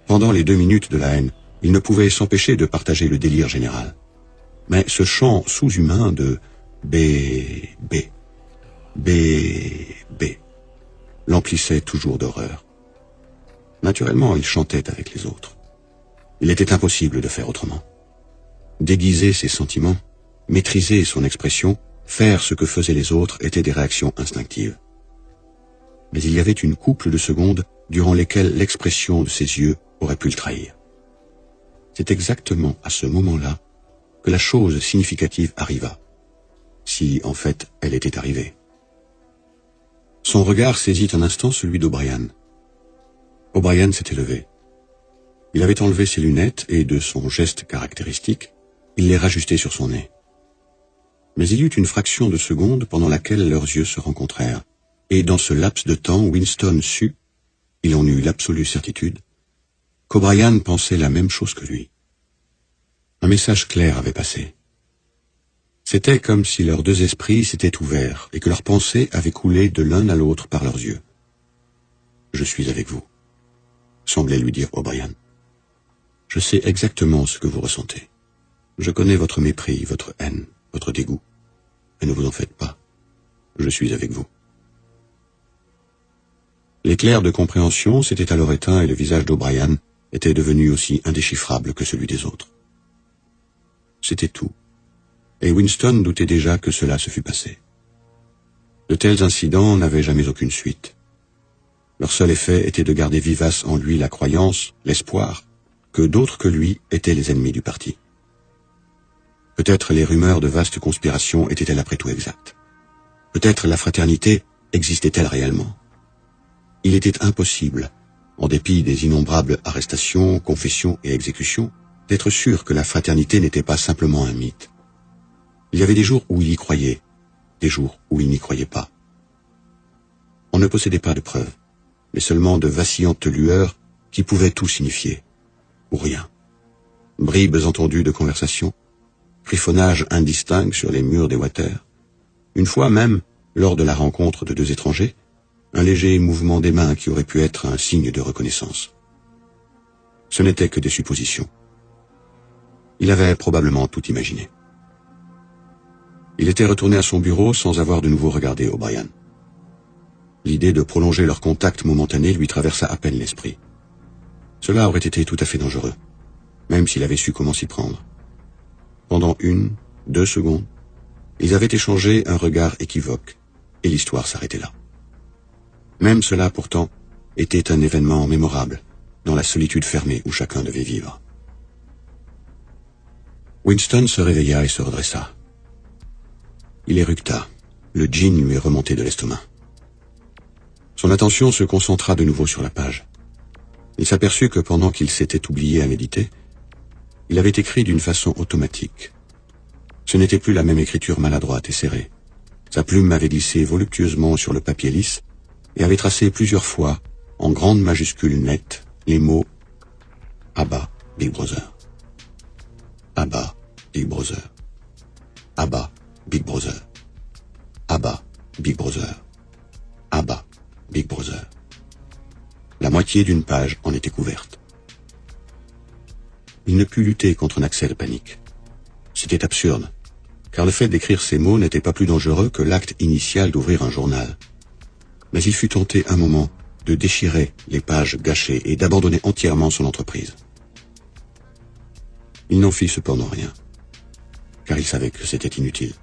Pendant les 2 minutes de la haine, il ne pouvait s'empêcher de partager le délire général. Mais ce chant sous-humain de B, B, B, B l'emplissait toujours d'horreur. Naturellement, il chantait avec les autres. Il était impossible de faire autrement. Déguiser ses sentiments, maîtriser son expression, faire ce que faisaient les autres étaient des réactions instinctives. Mais il y avait une couple de secondes durant lesquelles l'expression de ses yeux aurait pu le trahir. C'est exactement à ce moment-là que la chose significative arriva, si en fait elle était arrivée. Son regard saisit un instant celui d'O'Brien. O'Brien s'était levé. Il avait enlevé ses lunettes et, de son geste caractéristique, il les rajustait sur son nez. Mais il y eut une fraction de seconde pendant laquelle leurs yeux se rencontrèrent, et dans ce laps de temps, Winston sut, il en eut l'absolue certitude, qu'O'Brien pensait la même chose que lui. Un message clair avait passé. C'était comme si leurs 2 esprits s'étaient ouverts et que leurs pensées avaient coulé de l'un à l'autre par leurs yeux. « Je suis avec vous », semblait lui dire O'Brien. « Je sais exactement ce que vous ressentez. Je connais votre mépris, votre haine, votre dégoût. Mais ne vous en faites pas. Je suis avec vous. » L'éclair de compréhension s'était alors éteint et le visage d'O'Brien était devenu aussi indéchiffrable que celui des autres. C'était tout. Et Winston doutait déjà que cela se fût passé. De tels incidents n'avaient jamais aucune suite. Leur seul effet était de garder vivace en lui la croyance, l'espoir, que d'autres que lui étaient les ennemis du parti. Peut-être les rumeurs de vastes conspirations étaient-elles après tout exactes. Peut-être la fraternité existait-elle réellement. Il était impossible, en dépit des innombrables arrestations, confessions et exécutions, d'être sûr que la fraternité n'était pas simplement un mythe. Il y avait des jours où il y croyait, des jours où il n'y croyait pas. On ne possédait pas de preuves, mais seulement de vacillantes lueurs qui pouvaient tout signifier, ou rien. Bribes entendues de conversation, griffonnage indistinct sur les murs des Waters. Une fois même, lors de la rencontre de deux étrangers, un léger mouvement des mains qui aurait pu être un signe de reconnaissance. Ce n'était que des suppositions. Il avait probablement tout imaginé. Il était retourné à son bureau sans avoir de nouveau regardé O'Brien. L'idée de prolonger leur contact momentané lui traversa à peine l'esprit. Cela aurait été tout à fait dangereux, même s'il avait su comment s'y prendre. Pendant 1, 2 secondes, ils avaient échangé un regard équivoque, et l'histoire s'arrêtait là. Même cela, pourtant, était un événement mémorable, dans la solitude fermée où chacun devait vivre. Winston se réveilla et se redressa. Il éructa. Le gin lui remontait de l'estomac. Son attention se concentra de nouveau sur la page. Il s'aperçut que pendant qu'il s'était oublié à méditer, il avait écrit d'une façon automatique. Ce n'était plus la même écriture maladroite et serrée. Sa plume avait glissé voluptueusement sur le papier lisse et avait tracé plusieurs fois, en grandes majuscules nettes, les mots « Abba, Big Brother ». Abba, Big Brother. Abba, Big Brother. Abba, Big Brother. Abba, Big Brother. La moitié d'une page en était couverte. Il ne put lutter contre un accès de panique. C'était absurde, car le fait d'écrire ces mots n'était pas plus dangereux que l'acte initial d'ouvrir un journal. Mais il fut tenté un moment de déchirer les pages gâchées et d'abandonner entièrement son entreprise. Il n'en fit cependant rien, car il savait que c'était inutile.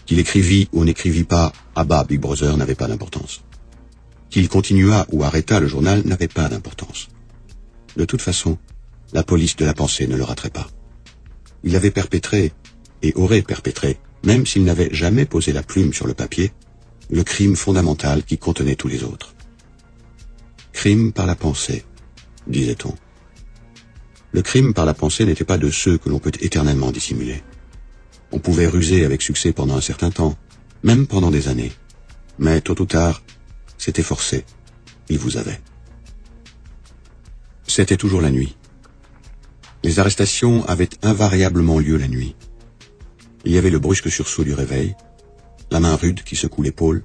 Qu'il écrivit ou n'écrivit pas « Abba, Big Brother » n'avait pas d'importance. Qu'il continuât ou arrêtât le journal n'avait pas d'importance. De toute façon, la police de la pensée ne le raterait pas. Il avait perpétré, et aurait perpétré, même s'il n'avait jamais posé la plume sur le papier, le crime fondamental qui contenait tous les autres. Crime par la pensée, disait-on. Le crime par la pensée n'était pas de ceux que l'on peut éternellement dissimuler. On pouvait ruser avec succès pendant un certain temps, même pendant des années. Mais tôt ou tard, c'était forcé. Il vous avait. C'était toujours la nuit. Les arrestations avaient invariablement lieu la nuit. Il y avait le brusque sursaut du réveil, la main rude qui secoue l'épaule,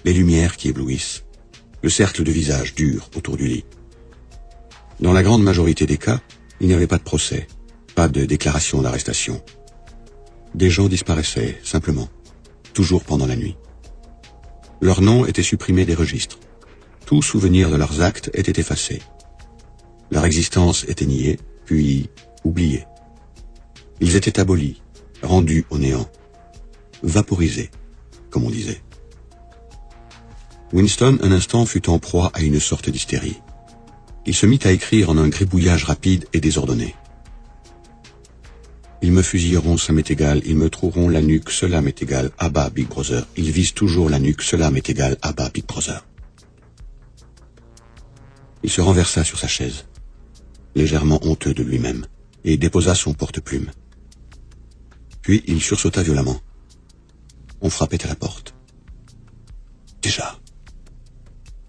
les lumières qui éblouissent, le cercle de visage dur autour du lit. Dans la grande majorité des cas, il n'y avait pas de procès, pas de déclaration d'arrestation. Des gens disparaissaient, simplement, toujours pendant la nuit. Leurs noms étaient supprimés des registres. Tout souvenir de leurs actes était effacé. Leur existence était niée, puis oubliée. Ils étaient abolis, rendus au néant, vaporisés, comme on disait. Winston, un instant, fut en proie à une sorte d'hystérie. Il se mit à écrire en un gribouillage rapide et désordonné. Ils me fusilleront, ça m'est égal, ils me troueront la nuque, cela m'est égal, Abba, Big Brother. Ils visent toujours la nuque, cela m'est égal, Abba, Big Brother. Il se renversa sur sa chaise, légèrement honteux de lui-même, et déposa son porte-plume. Puis il sursauta violemment. On frappait à la porte. Déjà.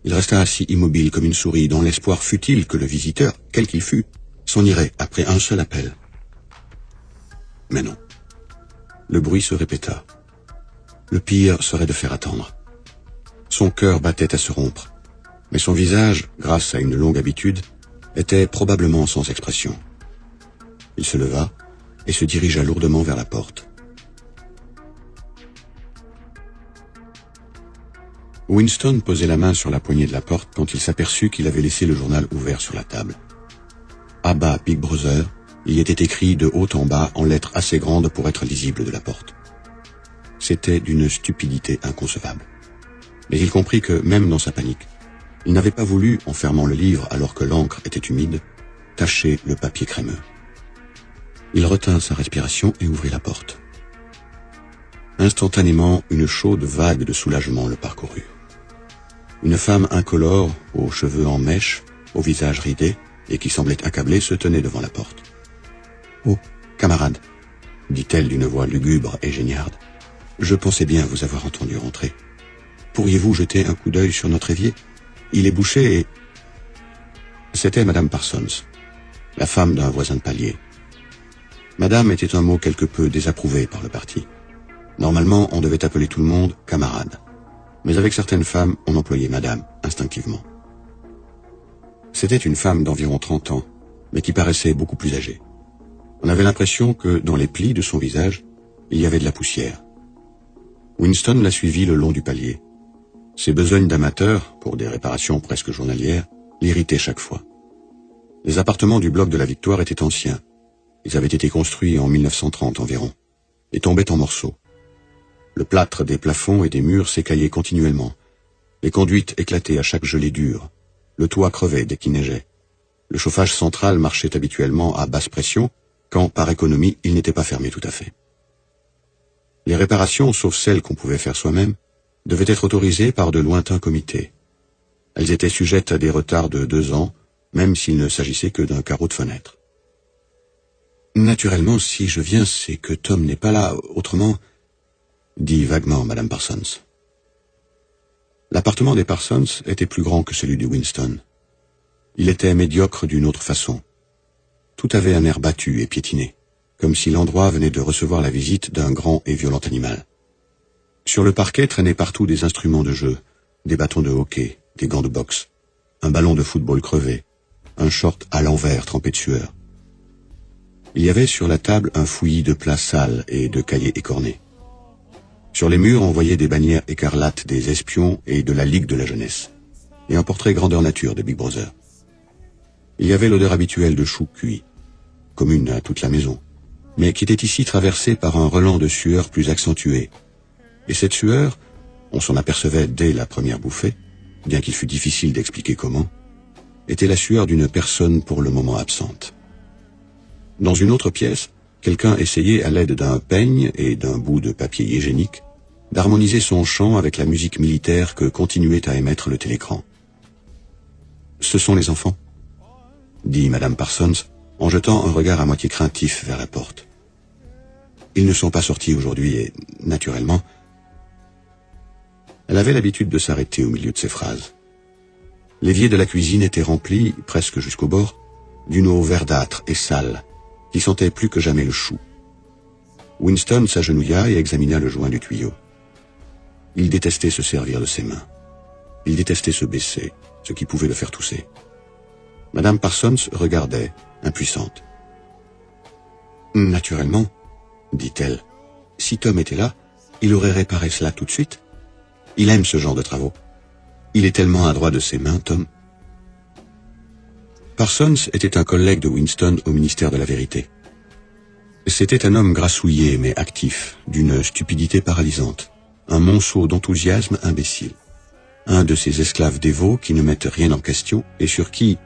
Il resta assis immobile comme une souris, dans l'espoir futile que le visiteur, quel qu'il fût, s'en irait après un seul appel. Mais non. Le bruit se répéta. Le pire serait de faire attendre. Son cœur battait à se rompre, mais son visage, grâce à une longue habitude, était probablement sans expression. Il se leva et se dirigea lourdement vers la porte. Winston posait la main sur la poignée de la porte quand il s'aperçut qu'il avait laissé le journal ouvert sur la table. Abba, Big Brother, il y était écrit de haut en bas en lettres assez grandes pour être lisibles de la porte. C'était d'une stupidité inconcevable. Mais il comprit que, même dans sa panique, il n'avait pas voulu, en fermant le livre alors que l'encre était humide, tacher le papier crémeux. Il retint sa respiration et ouvrit la porte. Instantanément, une chaude vague de soulagement le parcourut. Une femme incolore, aux cheveux en mèche, au visage ridé, et qui semblait accablée, se tenait devant la porte. « Oh, camarade, dit-elle d'une voix lugubre et géniarde, je pensais bien vous avoir entendu rentrer. Pourriez-vous jeter un coup d'œil sur notre évier? Il est bouché et... » C'était Madame Parsons, la femme d'un voisin de palier. Madame était un mot quelque peu désapprouvé par le parti. Normalement, on devait appeler tout le monde camarade. Mais avec certaines femmes, on employait Madame, instinctivement. C'était une femme d'environ 30 ans, mais qui paraissait beaucoup plus âgée. On avait l'impression que, dans les plis de son visage, il y avait de la poussière. Winston la suivit le long du palier. Ses besognes d'amateur, pour des réparations presque journalières, l'irritaient chaque fois. Les appartements du bloc de la Victoire étaient anciens. Ils avaient été construits en 1930 environ, et tombaient en morceaux. Le plâtre des plafonds et des murs s'écaillait continuellement. Les conduites éclataient à chaque gelée dure. Le toit crevait dès qu'il neigeait. Le chauffage central marchait habituellement à basse pression, quand, par économie, il n'était pas fermé tout à fait. Les réparations, sauf celles qu'on pouvait faire soi-même, devaient être autorisées par de lointains comités. Elles étaient sujettes à des retards de 2 ans, même s'il ne s'agissait que d'un carreau de fenêtre. Naturellement, si je viens, c'est que Tom n'est pas là, autrement... dit vaguement Madame Parsons. L'appartement des Parsons était plus grand que celui de Winston. Il était médiocre d'une autre façon. Tout avait un air battu et piétiné, comme si l'endroit venait de recevoir la visite d'un grand et violent animal. Sur le parquet traînaient partout des instruments de jeu, des bâtons de hockey, des gants de boxe, un ballon de football crevé, un short à l'envers trempé de sueur. Il y avait sur la table un fouillis de plats sales et de cahiers écornés. Sur les murs, on voyait des bannières écarlates des espions et de la Ligue de la jeunesse, et un portrait grandeur nature de Big Brother. Il y avait l'odeur habituelle de choux cuits, commune à toute la maison, mais qui était ici traversée par un relent de sueur plus accentué. Et cette sueur, on s'en apercevait dès la première bouffée, bien qu'il fût difficile d'expliquer comment, était la sueur d'une personne pour le moment absente. Dans une autre pièce, quelqu'un essayait, à l'aide d'un peigne et d'un bout de papier hygiénique, d'harmoniser son chant avec la musique militaire que continuait à émettre le télécran. « Ce sont les enfants ?» dit Madame Parsons, en jetant un regard à moitié craintif vers la porte. « Ils ne sont pas sortis aujourd'hui et, naturellement... » Elle avait l'habitude de s'arrêter au milieu de ses phrases. L'évier de la cuisine était rempli, presque jusqu'au bord, d'une eau verdâtre et sale, qui sentait plus que jamais le chou. Winston s'agenouilla et examina le joint du tuyau. Il détestait se servir de ses mains. Il détestait se baisser, ce qui pouvait le faire tousser. Madame Parsons regardait, impuissante. « Naturellement, dit-elle, si Tom était là, il aurait réparé cela tout de suite. Il aime ce genre de travaux. Il est tellement adroit de ses mains, Tom. » Parsons était un collègue de Winston au ministère de la Vérité. C'était un homme grassouillé mais actif, d'une stupidité paralysante, un monceau d'enthousiasme imbécile. Un de ces esclaves dévots qui ne mettent rien en question et sur qui,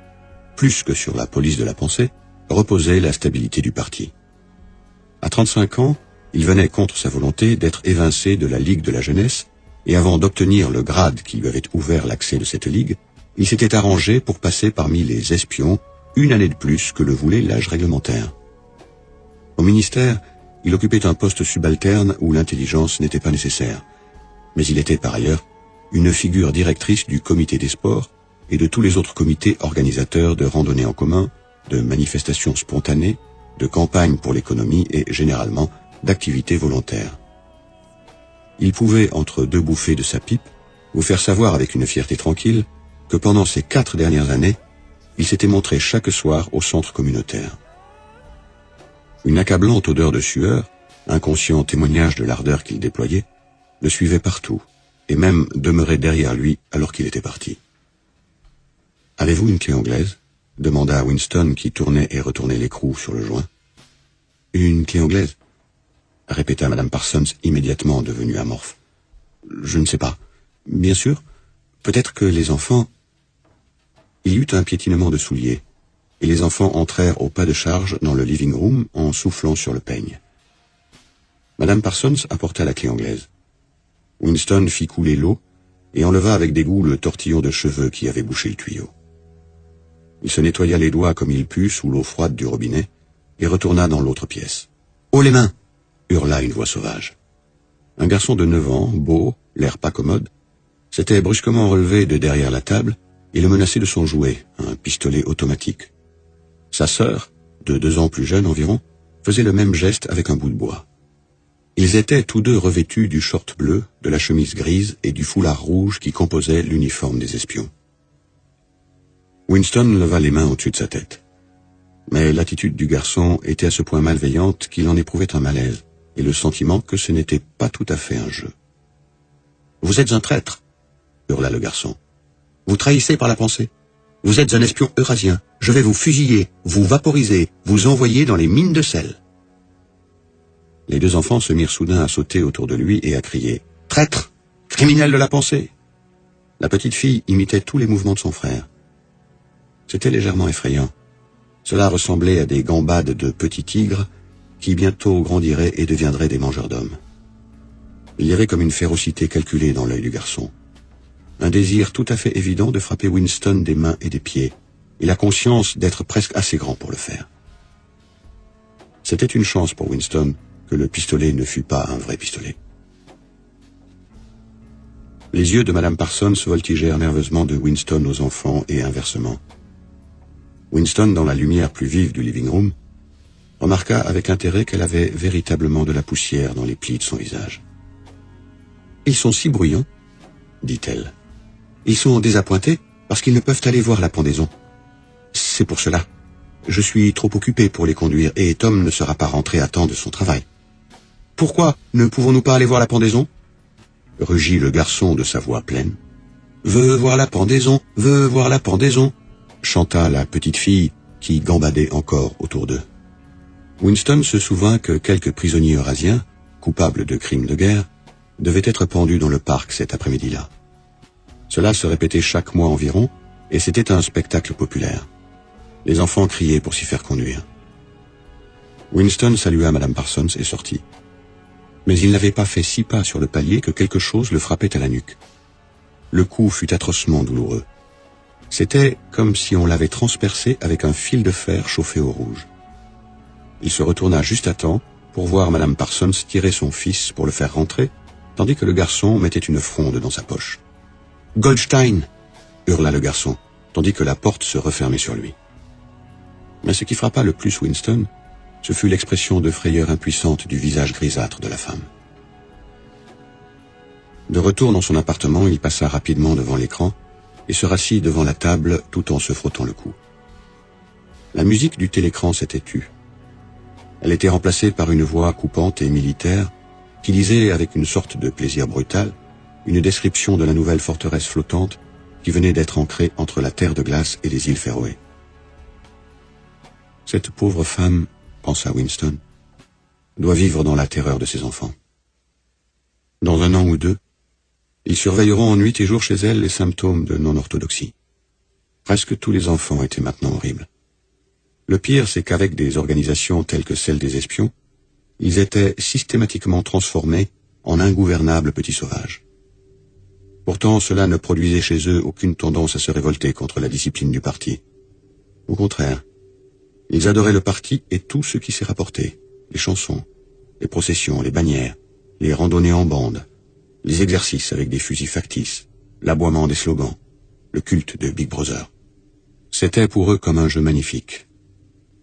plus que sur la police de la pensée, reposait la stabilité du parti. À 35 ans, il venait contre sa volonté d'être évincé de la Ligue de la jeunesse et avant d'obtenir le grade qui lui avait ouvert l'accès de cette ligue, il s'était arrangé pour passer parmi les espions 1 année de plus que le voulait l'âge réglementaire. Au ministère, il occupait un poste subalterne où l'intelligence n'était pas nécessaire, mais il était par ailleurs une figure directrice du comité des sports et de tous les autres comités organisateurs de randonnées en commun, de manifestations spontanées, de campagnes pour l'économie et, généralement, d'activités volontaires. Il pouvait, entre 2 bouffées de sa pipe, vous faire savoir avec une fierté tranquille que pendant ces 4 dernières années, il s'était montré chaque soir au centre communautaire. Une accablante odeur de sueur, inconscient témoignage de l'ardeur qu'il déployait, le suivait partout, et même demeurait derrière lui alors qu'il était parti. « Avez-vous une clé anglaise ?» demanda Winston qui tournait et retournait l'écrou sur le joint. « Une clé anglaise ?» répéta Madame Parsons immédiatement devenue amorphe. « Je ne sais pas. Bien sûr, peut-être que les enfants... » Il y eut un piétinement de souliers, et les enfants entrèrent au pas de charge dans le living room en soufflant sur le peigne. Madame Parsons apporta la clé anglaise. Winston fit couler l'eau et enleva avec dégoût le tortillon de cheveux qui avait bouché le tuyau. Il se nettoya les doigts comme il put sous l'eau froide du robinet et retourna dans l'autre pièce. « Haut les mains !» hurla une voix sauvage. Un garçon de 9 ans, beau, l'air pas commode, s'était brusquement relevé de derrière la table et le menaçait de son jouet, un pistolet automatique. Sa sœur, de 2 ans plus jeune environ, faisait le même geste avec un bout de bois. Ils étaient tous deux revêtus du short bleu, de la chemise grise et du foulard rouge qui composait l'uniforme des espions. Winston leva les mains au-dessus de sa tête. Mais l'attitude du garçon était à ce point malveillante qu'il en éprouvait un malaise, et le sentiment que ce n'était pas tout à fait un jeu. « Vous êtes un traître !» hurla le garçon. « Vous trahissez par la pensée. Vous êtes un espion eurasien. Je vais vous fusiller, vous vaporiser, vous envoyer dans les mines de sel. » Les 2 enfants se mirent soudain à sauter autour de lui et à crier « Traître! Criminel de la pensée !» La petite fille imitait tous les mouvements de son frère. C'était légèrement effrayant. Cela ressemblait à des gambades de petits tigres qui bientôt grandiraient et deviendraient des mangeurs d'hommes. Il y avait comme une férocité calculée dans l'œil du garçon. Un désir tout à fait évident de frapper Winston des mains et des pieds, et la conscience d'être presque assez grand pour le faire. C'était une chance pour Winston que le pistolet ne fût pas un vrai pistolet. Les yeux de Madame Parsons voltigèrent nerveusement de Winston aux enfants et inversement. Winston, dans la lumière plus vive du living room, remarqua avec intérêt qu'elle avait véritablement de la poussière dans les plis de son visage. « Ils sont si bruyants, » dit-elle. « Ils sont désappointés parce qu'ils ne peuvent aller voir la pendaison. C'est pour cela. Je suis trop occupé pour les conduire et Tom ne sera pas rentré à temps de son travail. »« Pourquoi ne pouvons-nous pas aller voir la pendaison ?» rugit le garçon de sa voix pleine. « Veux voir la pendaison, veux voir la pendaison !» chanta la petite fille qui gambadait encore autour d'eux. Winston se souvint que quelques prisonniers eurasiens, coupables de crimes de guerre, devaient être pendus dans le parc cet après-midi-là. Cela se répétait chaque mois environ, et c'était un spectacle populaire. Les enfants criaient pour s'y faire conduire. Winston salua Madame Parsons et sortit. Mais il n'avait pas fait 6 pas sur le palier que quelque chose le frappait à la nuque. Le coup fut atrocement douloureux. C'était comme si on l'avait transpercé avec un fil de fer chauffé au rouge. Il se retourna juste à temps pour voir Madame Parsons tirer son fils pour le faire rentrer, tandis que le garçon mettait une fronde dans sa poche. « Goldstein !» hurla le garçon, tandis que la porte se refermait sur lui. Mais ce qui frappa le plus Winston, ce fut l'expression de frayeur impuissante du visage grisâtre de la femme. De retour dans son appartement, il passa rapidement devant l'écran et se rassit devant la table tout en se frottant le cou. La musique du télécran s'était tue. Elle était remplacée par une voix coupante et militaire qui lisait avec une sorte de plaisir brutal une description de la nouvelle forteresse flottante qui venait d'être ancrée entre la terre de glace et les îles Féroé. Cette pauvre femme, pensa Winston, doit vivre dans la terreur de ses enfants. Dans 1 an ou 2, ils surveilleront en nuit et jour chez elle les symptômes de non-orthodoxie. Presque tous les enfants étaient maintenant horribles. Le pire, c'est qu'avec des organisations telles que celle des espions, ils étaient systématiquement transformés en ingouvernables petits sauvages. Pourtant, cela ne produisait chez eux aucune tendance à se révolter contre la discipline du parti. Au contraire, ils adoraient le parti et tout ce qui s'y rapportait, les chansons, les processions, les bannières, les randonnées en bande, les exercices avec des fusils factices, l'aboiement des slogans, le culte de Big Brother. C'était pour eux comme un jeu magnifique.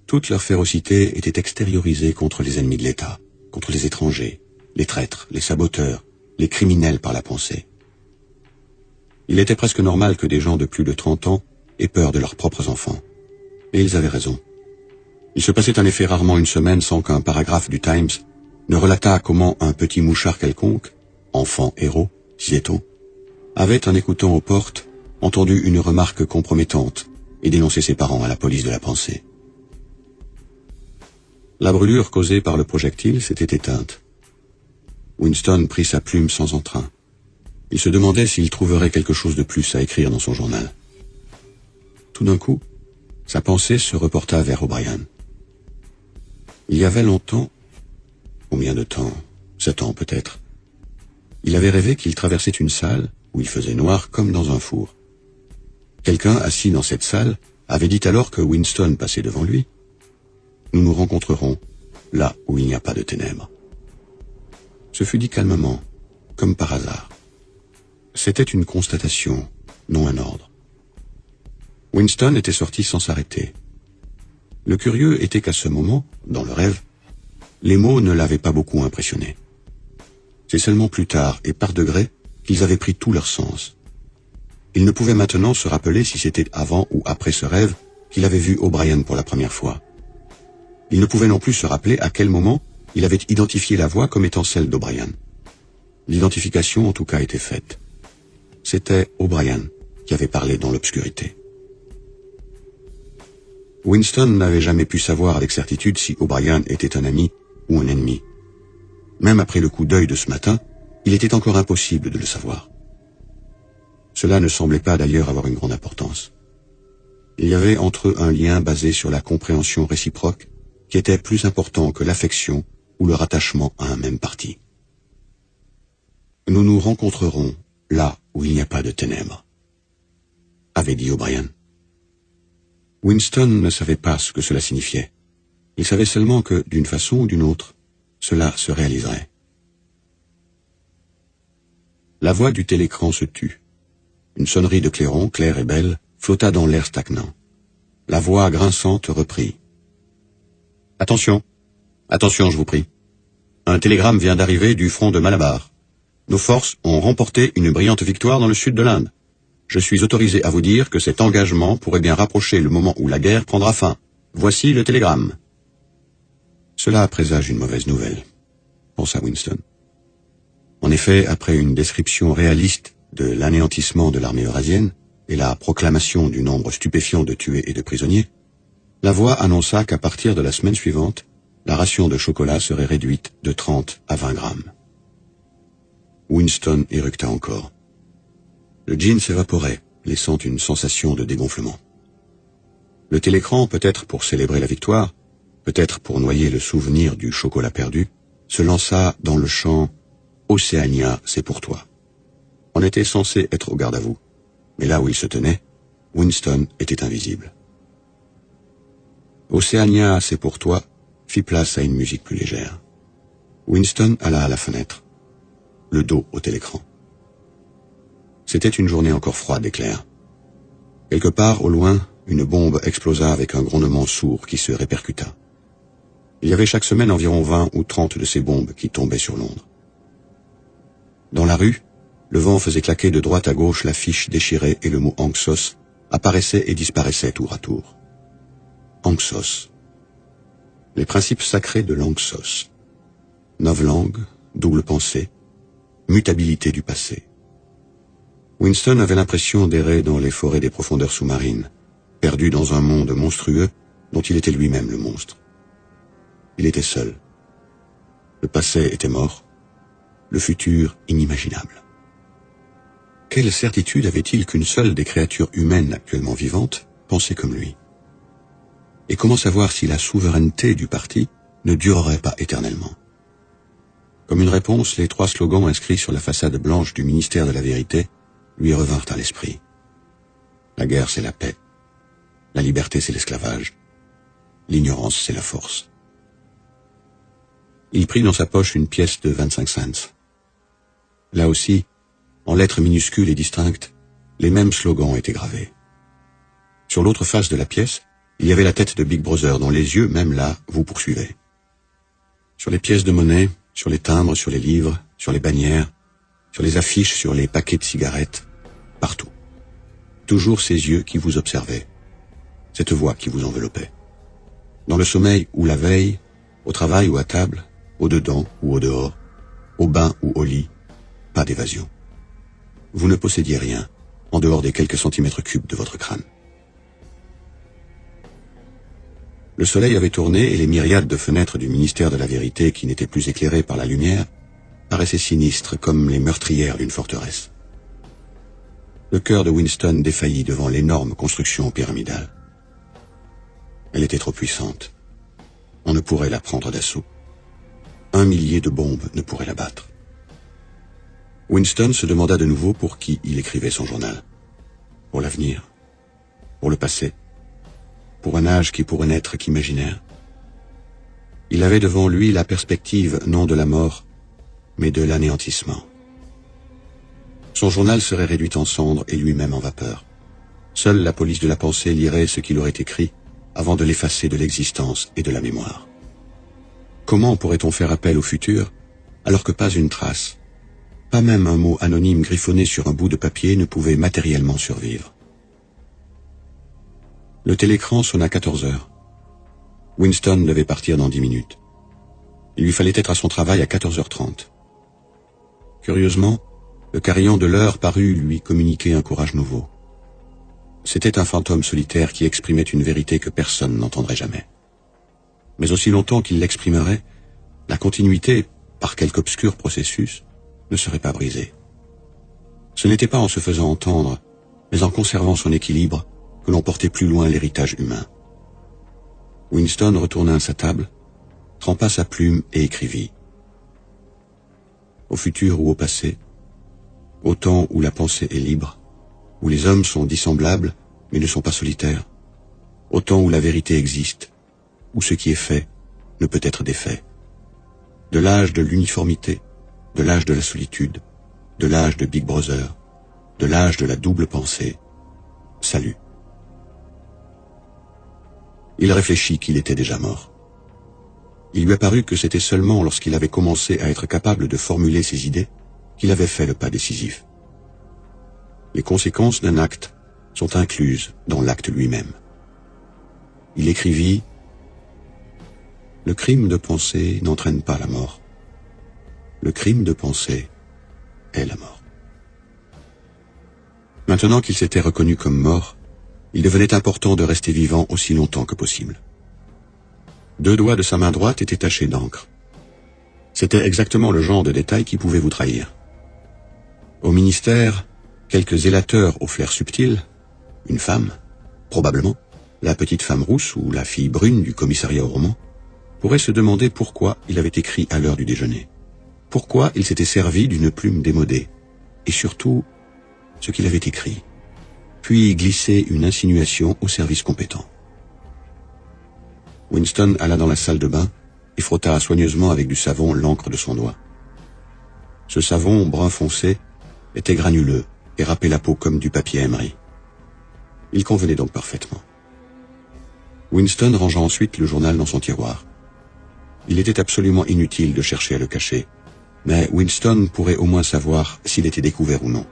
Toute leur férocité était extériorisée contre les ennemis de l'État, contre les étrangers, les traîtres, les saboteurs, les criminels par la pensée. Il était presque normal que des gens de plus de 30 ans aient peur de leurs propres enfants. Et ils avaient raison. Il se passait en effet rarement une semaine sans qu'un paragraphe du Times ne relatât comment un petit mouchard quelconque, enfant héros, disait-on, avait, en écoutant aux portes, entendu une remarque compromettante et dénoncé ses parents à la police de la pensée. La brûlure causée par le projectile s'était éteinte. Winston prit sa plume sans entrain. Il se demandait s'il trouverait quelque chose de plus à écrire dans son journal. Tout d'un coup, Sa pensée se reporta vers O'Brien. Il y avait longtemps, combien de temps, 7 ans peut-être, il avait rêvé qu'il traversait une salle où il faisait noir comme dans un four. Quelqu'un assis dans cette salle avait dit alors que Winston passait devant lui. Nous nous rencontrerons là où il n'y a pas de ténèbres. Ce fut dit calmement, comme par hasard. C'était une constatation, non un ordre. Winston était sorti sans s'arrêter. Le curieux était qu'à ce moment, dans le rêve, les mots ne l'avaient pas beaucoup impressionné. C'est seulement plus tard, et par degrés, qu'ils avaient pris tout leur sens. Il ne pouvait maintenant se rappeler si c'était avant ou après ce rêve qu'il avait vu O'Brien pour la première fois. Il ne pouvait non plus se rappeler à quel moment il avait identifié la voix comme étant celle d'O'Brien. L'identification en tout cas était faite. C'était O'Brien qui avait parlé dans l'obscurité. Winston n'avait jamais pu savoir avec certitude si O'Brien était un ami ou un ennemi. Même après le coup d'œil de ce matin, il était encore impossible de le savoir. Cela ne semblait pas d'ailleurs avoir une grande importance. Il y avait entre eux un lien basé sur la compréhension réciproque qui était plus important que l'affection ou le rattachement à un même parti. Nous nous rencontrerons là où il n'y a pas de ténèbres, avait dit O'Brien. Winston ne savait pas ce que cela signifiait. Il savait seulement que, d'une façon ou d'une autre, cela se réaliserait. La voix du télécran se tut. Une sonnerie de clairon, claire et belle, flotta dans l'air stagnant. La voix grinçante reprit. « Attention, attention, je vous prie. Un télégramme vient d'arriver du front de Malabar. Nos forces ont remporté une brillante victoire dans le sud de l'Inde. Je suis autorisé à vous dire que cet engagement pourrait bien rapprocher le moment où la guerre prendra fin. Voici le télégramme. » Cela présage une mauvaise nouvelle, pensa Winston. En effet, après une description réaliste de l'anéantissement de l'armée eurasienne et la proclamation du nombre stupéfiant de tués et de prisonniers, la voix annonça qu'à partir de la semaine suivante, la ration de chocolat serait réduite de 30 à 20 grammes. Winston éructa encore. Le gin s'évaporait, laissant une sensation de dégonflement. Le télécran, peut-être pour célébrer la victoire, peut-être pour noyer le souvenir du chocolat perdu, se lança dans le chant « Océania, c'est pour toi ». On était censé être au garde à vous, mais là où il se tenait, Winston était invisible. « Océania, c'est pour toi » fit place à une musique plus légère. Winston alla à la fenêtre, le dos au télécran. C'était une journée encore froide et claire. Quelque part, au loin, une bombe explosa avec un grondement sourd qui se répercuta. Il y avait chaque semaine environ 20 ou 30 de ces bombes qui tombaient sur Londres. Dans la rue, le vent faisait claquer de droite à gauche l'affiche déchirée et le mot Hyksos apparaissait et disparaissait tour à tour. Hyksos. Les principes sacrés de l'Hyksos. Novlangue, double pensée, mutabilité du passé. Winston avait l'impression d'errer dans les forêts des profondeurs sous-marines, perdu dans un monde monstrueux dont il était lui-même le monstre. Il était seul. Le passé était mort, le futur inimaginable. Quelle certitude avait-il qu'une seule des créatures humaines actuellement vivantes pensait comme lui? Et comment savoir si la souveraineté du parti ne durerait pas éternellement? Comme une réponse, les 3 slogans inscrits sur la façade blanche du ministère de la Vérité lui revinrent à l'esprit. La guerre, c'est la paix. La liberté, c'est l'esclavage. L'ignorance, c'est la force. Il prit dans sa poche une pièce de 25 cents. Là aussi, en lettres minuscules et distinctes, les mêmes slogans étaient gravés. Sur l'autre face de la pièce, il y avait la tête de Big Brother dont les yeux, même là, vous poursuivaient. Sur les pièces de monnaie, sur les timbres, sur les livres, sur les bannières, sur les affiches, sur les paquets de cigarettes, partout. Toujours ces yeux qui vous observaient, cette voix qui vous enveloppait. Dans le sommeil ou la veille, au travail ou à table, au dedans ou au dehors, au bain ou au lit, pas d'évasion. Vous ne possédiez rien, en dehors des quelques centimètres cubes de votre crâne. Le soleil avait tourné et les myriades de fenêtres du ministère de la Vérité qui n'étaient plus éclairées par la lumière paraissaient sinistres comme les meurtrières d'une forteresse. Le cœur de Winston défaillit devant l'énorme construction pyramidale. Elle était trop puissante. On ne pourrait la prendre d'assaut. 1 millier de bombes ne pourraient la battre. Winston se demanda de nouveau pour qui il écrivait son journal. Pour l'avenir, pour le passé, pour un âge qui pourrait n'être qu'imaginaire. Il avait devant lui la perspective non de la mort, mais de l'anéantissement. Son journal serait réduit en cendres et lui-même en vapeur. Seule la police de la pensée lirait ce qu'il aurait écrit avant de l'effacer de l'existence et de la mémoire. Comment pourrait-on faire appel au futur alors que pas une trace, pas même un mot anonyme griffonné sur un bout de papier ne pouvait matériellement survivre? Le télécran sonna 14 heures. Winston devait partir dans 10 minutes. Il lui fallait être à son travail à 14h30. Curieusement, le carillon de l'heure parut lui communiquer un courage nouveau. C'était un fantôme solitaire qui exprimait une vérité que personne n'entendrait jamais. Mais aussi longtemps qu'il l'exprimerait, la continuité, par quelque obscur processus, ne serait pas brisée. Ce n'était pas en se faisant entendre, mais en conservant son équilibre, que l'on portait plus loin l'héritage humain. Winston retourna à sa table, trempa sa plume et écrivit. Au futur ou au passé, au temps où la pensée est libre, où les hommes sont dissemblables mais ne sont pas solitaires, au temps où la vérité existe, où ce qui est fait ne peut être défait. De l'âge de l'uniformité, de l'âge de la solitude, de l'âge de Big Brother, de l'âge de la double pensée, salut. Il réfléchit qu'il était déjà mort. Il lui apparut que c'était seulement lorsqu'il avait commencé à être capable de formuler ses idées qu'il avait fait le pas décisif. Les conséquences d'un acte sont incluses dans l'acte lui-même. Il écrivit « Le crime de penser n'entraîne pas la mort. Le crime de penser est la mort. » Maintenant qu'il s'était reconnu comme mort, il devenait important de rester vivant aussi longtemps que possible. 2 doigts de sa main droite étaient tachés d'encre. C'était exactement le genre de détail qui pouvait vous trahir. Au ministère, quelques zélateurs au flair subtil, une femme, probablement, la petite femme rousse ou la fille brune du commissariat au roman, pourraient se demander pourquoi il avait écrit à l'heure du déjeuner. Pourquoi il s'était servi d'une plume démodée. Et surtout, ce qu'il avait écrit. Puis glisser une insinuation au service compétent. Winston alla dans la salle de bain et frotta soigneusement avec du savon l'encre de son doigt. Ce savon brun foncé était granuleux et râpait la peau comme du papier Emery. Il convenait donc parfaitement. Winston rangea ensuite le journal dans son tiroir. Il était absolument inutile de chercher à le cacher, mais Winston pourrait au moins savoir s'il était découvert ou non.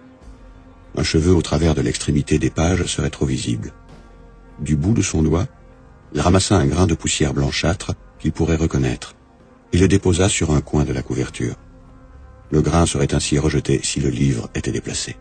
Un cheveu au travers de l'extrémité des pages serait trop visible. Du bout de son doigt, il ramassa un grain de poussière blanchâtre qu'il pourrait reconnaître et le déposa sur un coin de la couverture. Le grain serait ainsi rejeté si le livre était déplacé.